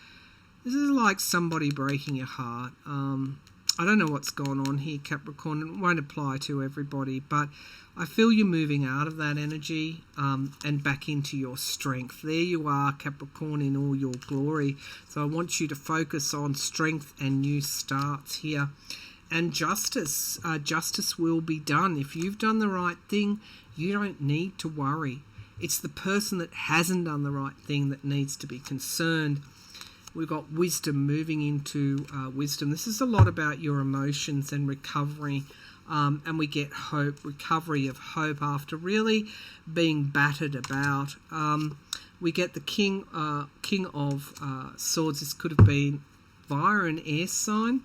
somebody breaking your heart. I don't know what's gone on here, Capricorn. It won't apply to everybody, but I feel you're moving out of that energy and back into your strength. There you are, Capricorn, in all your glory. So I want you to focus on strength and new starts here. And justice. Justice will be done. If you've done the right thing, you don't need to worry. It's the person that hasn't done the right thing that needs to be concerned. We've got wisdom moving into wisdom. This is a lot about your emotions and recovery. And we get hope, recovery of hope after really being battered about. We get the King of Swords. This could have been via an air sign,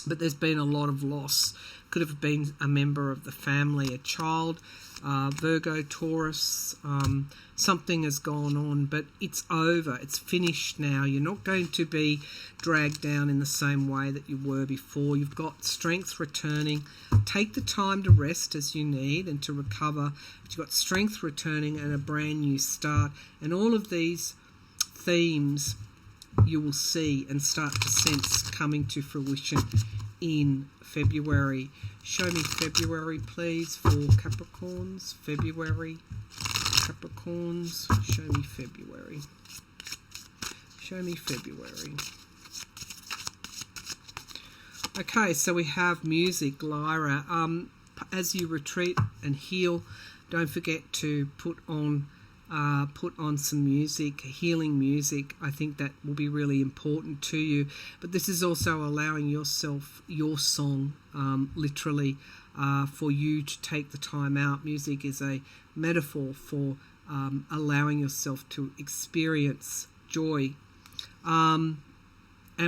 but there's been a lot of loss. Could have been a member of the family, a child, Virgo, Taurus. Something has gone on, but it's over. It's finished now. You're not going to be dragged down in the same way that you were before. You've got strength returning. Take the time to rest as you need and to recover. But you've got strength returning and a brand new start. And all of these themes you will see and start to sense coming to fruition in February. Show me February, please, for Capricorns. February. Capricorns, show me February. Show me February. Okay, so we have music, Lyra. As you retreat and heal, don't forget to put on some music, healing music. I think that will be really important to you. But this is also allowing yourself, your song, literally, for you to take the time out. Music is a metaphor for allowing yourself to experience joy. And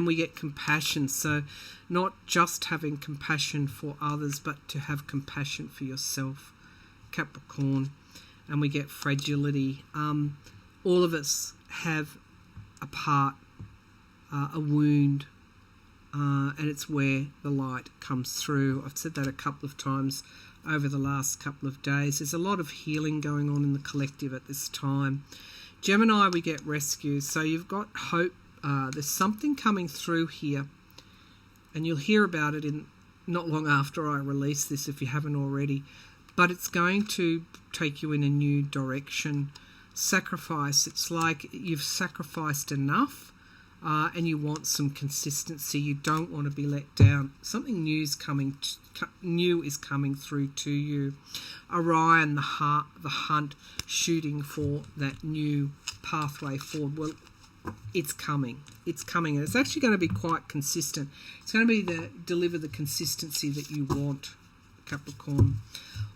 we get compassion. So not just having compassion for others, but to have compassion for yourself, Capricorn. And we get fragility. All of us have a part, a wound, and it's where the light comes through. I've said that a couple of times over the last couple of days. There's a lot of healing going on in the collective at this time. Gemini, we get rescue. So you've got hope. There's something coming through here, and you'll hear about it in not long after I release this if you haven't already. But it's going to take you in a new direction. Sacrifice. It's like you've sacrificed enough and you want some consistency. You don't want to be let down. Something new is coming through to you. Orion, the hunt, shooting for that new pathway forward. Well, it's coming. It's coming. And it's actually going to be quite consistent. It's going to be deliver the consistency that you want, Capricorn.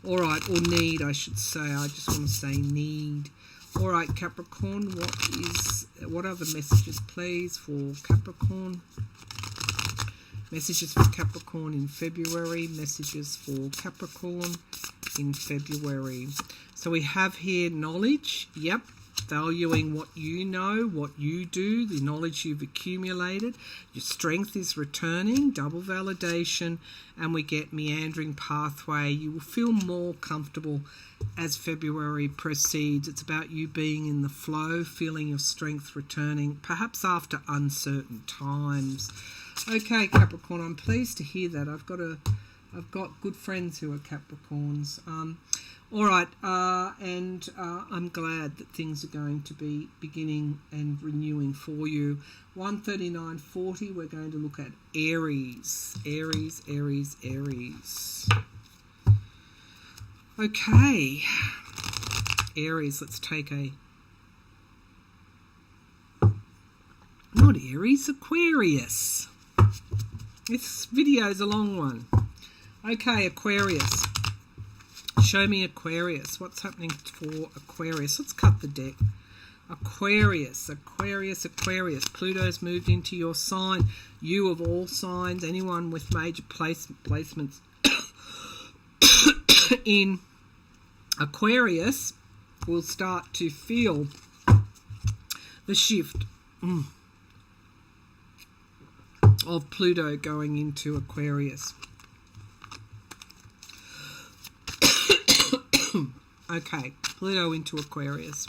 All right, or need, I should say. I just want to say need. All right, Capricorn, what are the messages, please, for Capricorn? Messages for Capricorn in February. Messages for Capricorn in February. So we have here knowledge. Yep. valuing what you know, what you do, the knowledge you've accumulated. Your strength is returning, double validation, and we get meandering pathway. You will feel more comfortable as February proceeds. It's about you being in the flow, feeling your strength returning, perhaps after uncertain times. Okay, Capricorn, I'm pleased to hear that. I've got good friends who are Capricorns. All right, and I'm glad that things are going to be beginning and renewing for you. 139.40, we're going to look at Aries. Aries, Aries, Aries. Okay, Aries, let's take not Aries, Aquarius. This video is a long one. Okay, Aquarius. Show me Aquarius. What's happening for Aquarius? Let's cut the deck. Aquarius, Aquarius, Aquarius. Pluto's moved into your sign. You of all signs, anyone with major placements in Aquarius will start to feel the shift of Pluto going into Aquarius. Okay, Pluto into Aquarius.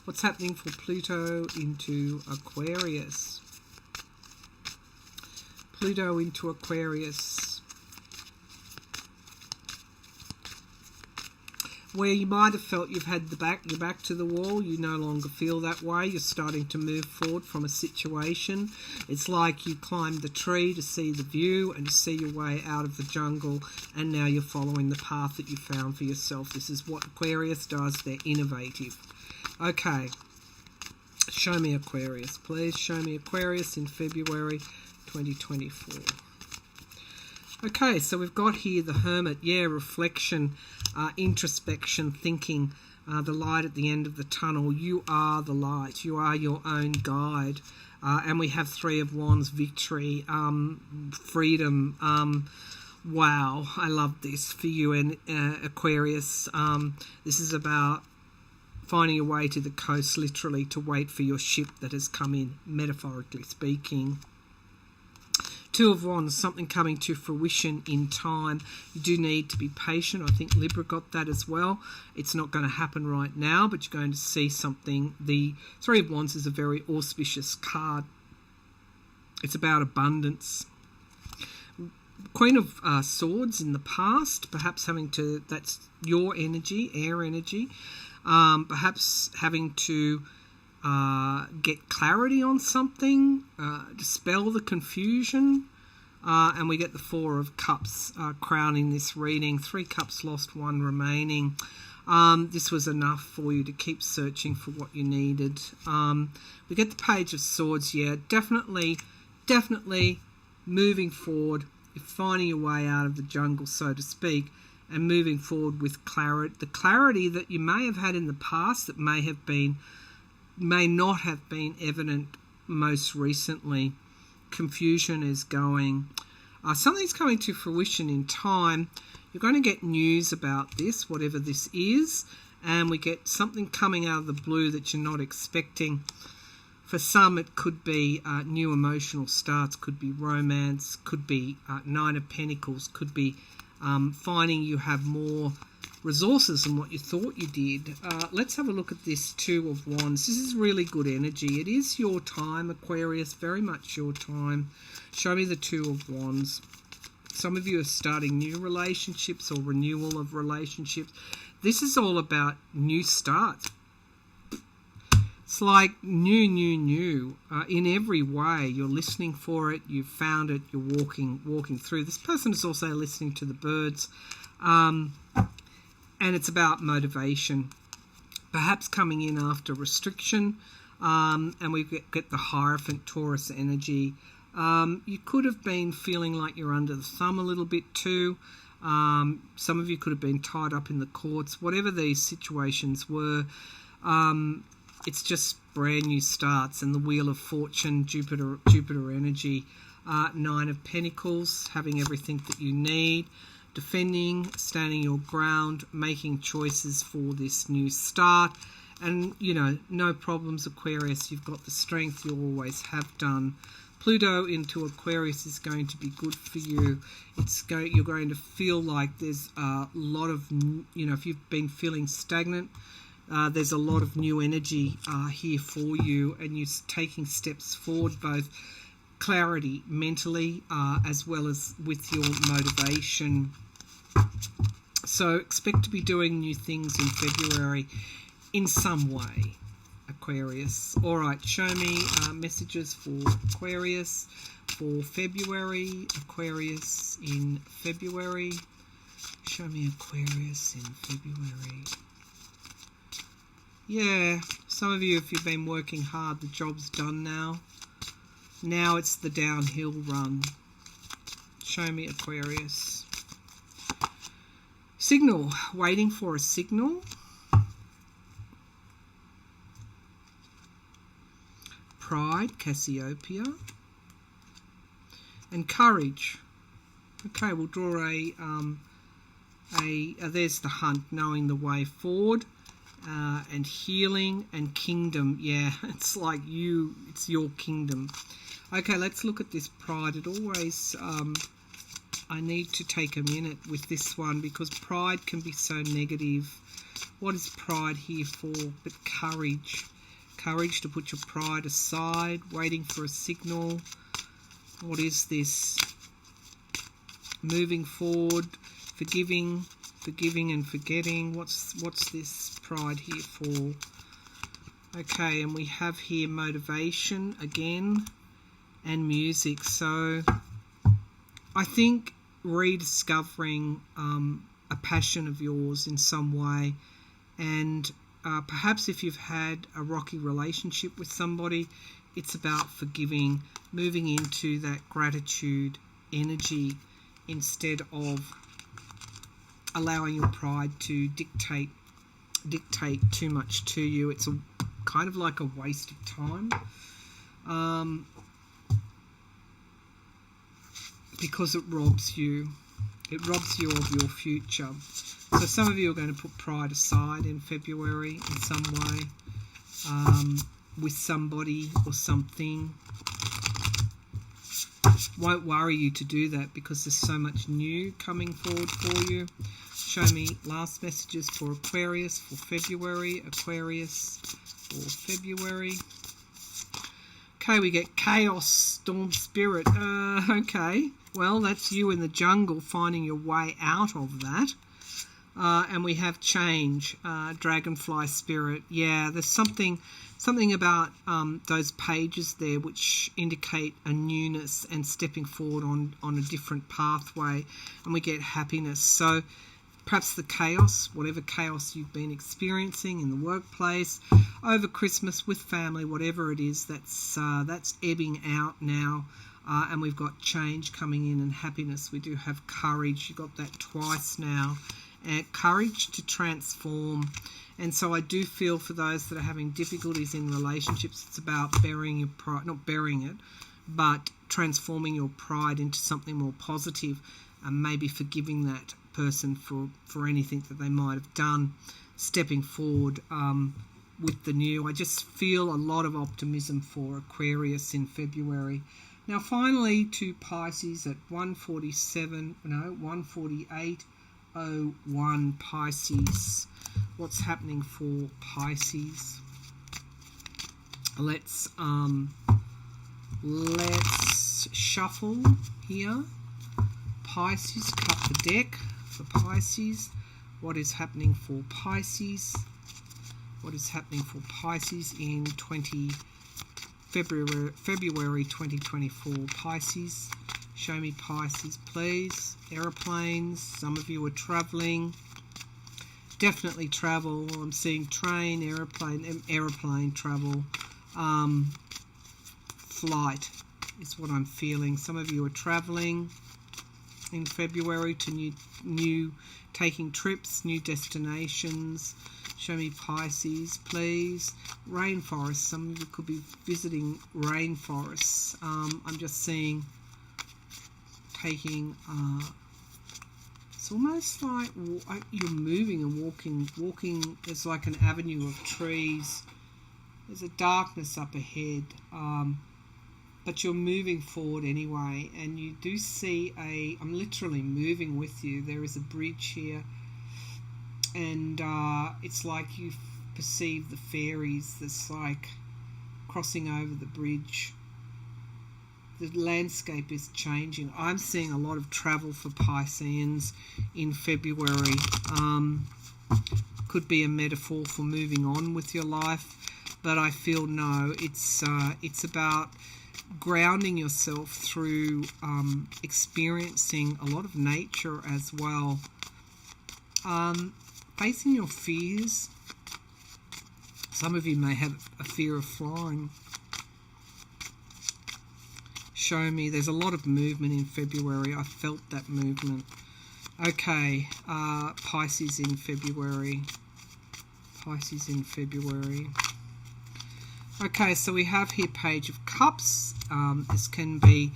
What's happening for Pluto into Aquarius? Pluto into Aquarius. Where you might have felt you've had your back to the wall, you no longer feel that way. You're starting to move forward from a situation. It's like you climbed the tree to see the view and to see your way out of the jungle, and now you're following the path that you found for yourself. This is what Aquarius does. They're innovative. Okay. Show me Aquarius, please. Show me Aquarius in February 2024. Okay, so we've got here the Hermit. Yeah, reflection, introspection, thinking, the light at the end of the tunnel. You are the light. You are your own guide. And we have Three of Wands, victory, freedom. Wow, I love this for you and Aquarius. This is about finding your way to the coast, literally, to wait for your ship that has come in, metaphorically speaking. Two of Wands, something coming to fruition in time. You do need to be patient. I think Libra got that as well. It's not going to happen right now, but you're going to see something. The Three of Wands is a very auspicious card. It's about abundance. Queen of Swords in the past, perhaps having to, that's your energy, air energy, perhaps having to get clarity on something, dispel the confusion, and we get the Four of Cups crowning this reading. 3 cups lost, 1 remaining. This was enough for you to keep searching for what you needed. We get the Page of Swords. Yeah, definitely moving forward, finding your way out of the jungle, so to speak, and moving forward with clarity. The clarity that you may have had in the past that may not have been evident most recently. Confusion is going. Something's coming to fruition in time. You're going to get news about this, whatever this is, and we get something coming out of the blue that you're not expecting. For some, it could be new emotional starts, could be romance, could be Nine of Pentacles, could be finding you have more resources than what you thought you did. Let's have a look at this Two of Wands. This is really good energy. It is your time, Aquarius, very much your time. Show me the Two of Wands. Some of you are starting new relationships or renewal of relationships. This is all about new starts. It's like new. In every way, you're listening for it, you've found it, you're walking through. This person is also listening to the birds. And it's about motivation, perhaps coming in after restriction, and we get the Hierophant, Taurus energy. You could have been feeling like you're under the thumb a little bit too. Some of you could have been tied up in the courts. Whatever these situations were, it's just brand new starts. And the Wheel of Fortune, Jupiter energy, Nine of Pentacles, having everything that you need. defending, standing your ground, making choices for this new start. And, you know, no problems, Aquarius. You've got the strength you always have done. Pluto into Aquarius is going to be good for you. You're going to feel like there's a lot of, you know, if you've been feeling stagnant, there's a lot of new energy here for you, and you're taking steps forward, both clarity mentally as well as with your motivation. So expect to be doing new things in February in some way, Aquarius. All right, show me messages for Aquarius for February. Aquarius in February. Show me Aquarius in February. Yeah, some of you, if you've been working hard, the job's done now. Now it's the downhill run. Show me Aquarius. Signal. Waiting for a signal. Pride, Cassiopeia. And courage. Okay, we'll draw there's the hunt, knowing the way forward. And healing and kingdom. Yeah, it's like it's your kingdom. Okay, let's look at this pride. It always, I need to take a minute with this one because pride can be so negative. What is pride here for? But courage. Courage to put your pride aside, waiting for a signal. What is this? Moving forward, forgiving and forgetting. What's this pride here for? Okay, and we have here motivation again and music. So I think rediscovering a passion of yours in some way, and perhaps if you've had a rocky relationship with somebody, it's about forgiving, moving into that gratitude energy instead of allowing your pride to dictate too much to you. It's a kind of like a waste of time, because it robs you of your future. So some of you are going to put pride aside in February in some way, with somebody or something. Won't worry you to do that because there's so much new coming forward for you. Show me last messages for Aquarius for February. Aquarius for February. Okay, we get chaos, storm spirit. Okay, well, that's you in the jungle finding your way out of that. And we have change, dragonfly spirit. Yeah, there's something about those pages there which indicate a newness and stepping forward on a different pathway, and we get happiness. So perhaps the chaos, whatever chaos you've been experiencing in the workplace, over Christmas, with family, whatever it is, that's ebbing out now. And we've got change coming in and happiness. We do have courage. You've got that twice now. Courage to transform. And so I do feel for those that are having difficulties in relationships, it's about burying your pride, not burying it, but transforming your pride into something more positive, and maybe forgiving that person for anything that they might have done, stepping forward with the new. I just feel a lot of optimism for Aquarius in February. Now finally to Pisces at 148.01 Pisces. What's happening for Pisces? Let's shuffle here. Pisces, cut the deck for Pisces. What is happening for Pisces? What is happening for Pisces in February 2024? Pisces, show me Pisces, please. Aeroplanes, some of you are traveling. Definitely travel. I'm seeing train, aeroplane travel. Flight is what I'm feeling. Some of you are traveling in February to new taking trips, new destinations. Show me Pisces, please. Rainforest. Some of you could be visiting rainforests. I'm just seeing taking It's almost like you're moving and walking. There's like an avenue of trees. There's a darkness up ahead, but you're moving forward anyway, and you do see I'm literally moving with you. There is a bridge here, and it's like you perceive the fairies that's like crossing over the bridge. The landscape is changing. I'm seeing a lot of travel for Pisceans in February. Could be a metaphor for moving on with your life, but I feel no, it's about grounding yourself through experiencing a lot of nature as well. Facing your fears. Some of you may have a fear of flying. Show me. There's a lot of movement in February. I felt that movement. Okay, Pisces in February. Pisces in February. Okay, so we have here Page of Cups. This can be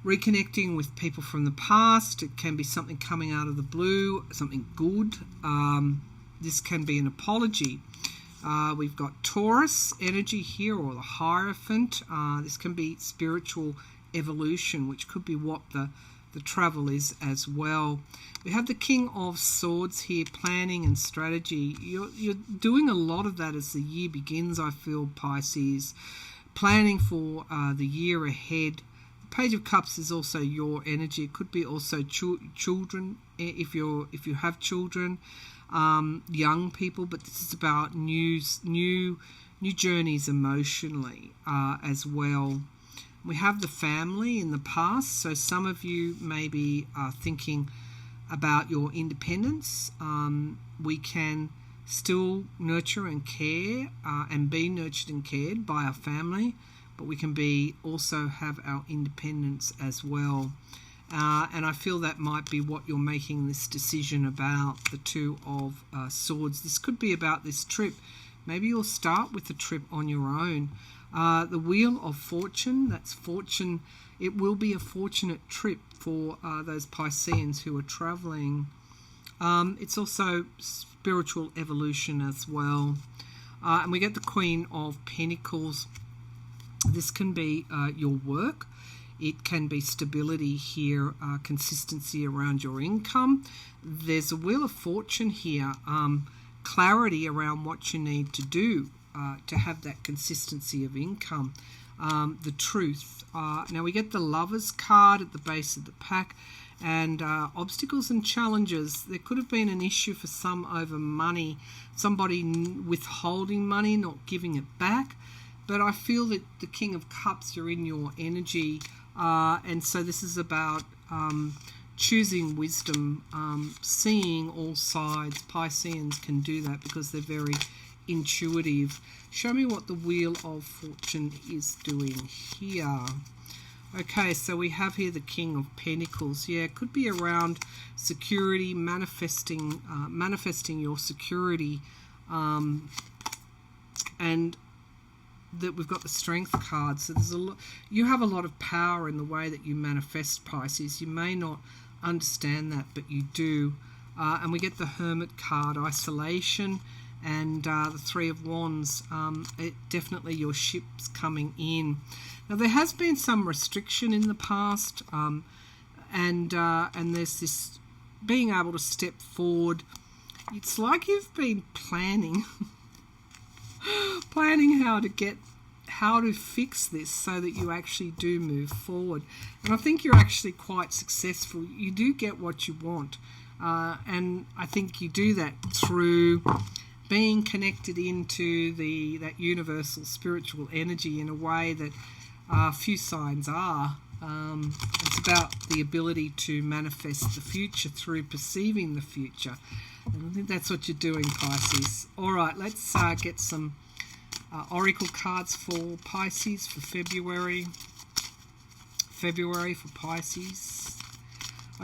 reconnecting with people from the past. It can be something coming out of the blue, something good. This can be an apology. We've got Taurus energy here, or the Hierophant. This can be spiritual evolution, which could be what the travel is as well. We have the King of Swords here, planning and strategy. You're doing a lot of that as the year begins, I feel, Pisces. Planning for the year ahead. The Page of Cups is also your energy. It could be also children, if you have children. Young people, but this is about new journeys emotionally as well. We have the family in the past, so some of you maybe are thinking about your independence. We can still nurture and care and be nurtured and cared by our family, but we can also have our independence as well. And I feel that might be what you're making this decision about, the Two of Swords. This could be about this trip. Maybe you'll start with the trip on your own. The Wheel of Fortune, that's fortune. It will be a fortunate trip for those Pisceans who are traveling. It's also spiritual evolution as well. And we get the Queen of Pentacles. This can be your work. It can be stability here, consistency around your income. There's a Wheel of Fortune here, clarity around what you need to do to have that consistency of income, the truth. Now we get the Lovers card at the base of the pack, and obstacles and challenges. There could have been an issue for some over money, somebody withholding money, not giving it back. But I feel that the King of Cups, you're in your energy. And so this is about choosing wisdom, seeing all sides. Pisceans can do that because they're very intuitive. Show me what the Wheel of Fortune is doing here. Okay, so we have here the King of Pentacles. Yeah, it could be around security, manifesting your security, and that we've got the Strength card. So there's you have a lot of power in the way that you manifest, Pisces. You may not understand that, but you do. And we get the Hermit card, isolation, and the Three of Wands. Definitely your ship's coming in. Now there has been some restriction in the past, and there's this being able to step forward. It's like you've been planning how to fix this so that you actually do move forward. And I think you're actually quite successful. You do get what you want, and I think you do that through being connected into that universal spiritual energy in a way that few signs are. It's about the ability to manifest the future through perceiving the future. And I think that's what you're doing, Pisces. All right, let's get some oracle cards for Pisces for February. February for Pisces.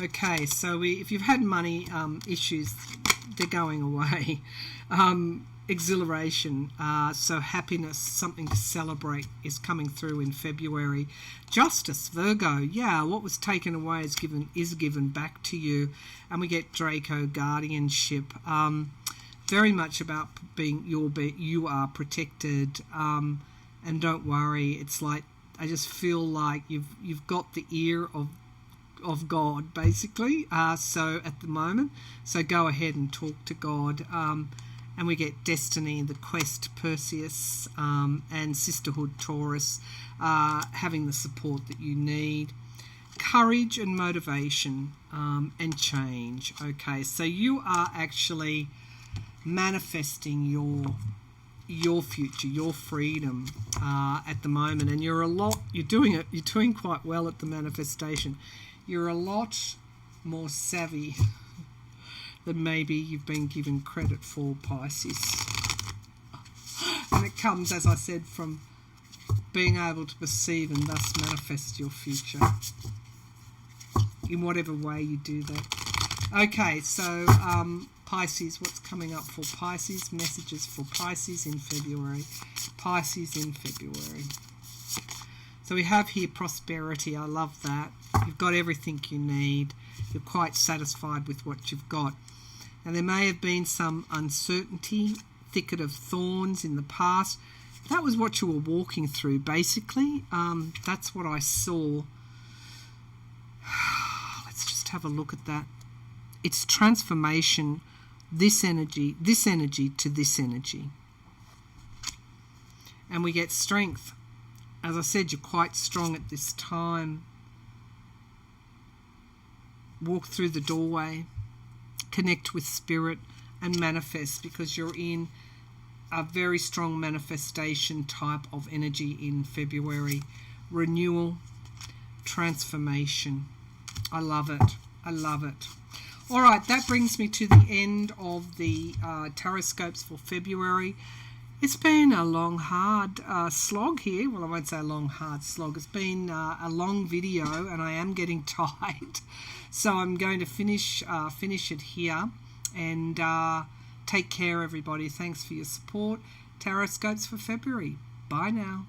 Okay, so if you've had money issues, they're going away. exhilaration, so happiness, something to celebrate is coming through in February. Justice, Virgo, yeah, what was taken away is given back to you. And we get Draco, guardianship, very much about you are protected, and don't worry. It's like, I just feel like you've got the ear of God, basically, so at the moment, so go ahead and talk to God. And we get Destiny, the Quest, Perseus, and Sisterhood, Taurus, having the support that you need. Courage and motivation, and change. Okay, so you are actually manifesting your future, your freedom, at the moment, and you're doing quite well at the manifestation. You're a lot more savvy than maybe you've been given credit for, Pisces. And it comes, as I said, from being able to perceive and thus manifest your future in whatever way you do that. Okay, so Pisces, what's coming up for Pisces? Messages for Pisces in February. Pisces in February. So we have here prosperity. I love that. You've got everything you need. You're quite satisfied with what you've got. And there may have been some uncertainty, thicket of thorns in the past. That was what you were walking through, basically. That's what I saw. Let's just have a look at that. It's transformation, this energy to this energy. And we get strength. As I said, you're quite strong at this time. Walk through the doorway, connect with spirit, and manifest, because you're in a very strong manifestation type of energy in February. Renewal, transformation. I love it. I love it. All right, that brings me to the end of the Taroscopes for February. It's been a long, hard slog here. Well, I won't say a long, hard slog. It's been a long video, and I am getting tired. So I'm going to finish it here. And take care, everybody. Thanks for your support. Taroscopes for February. Bye now.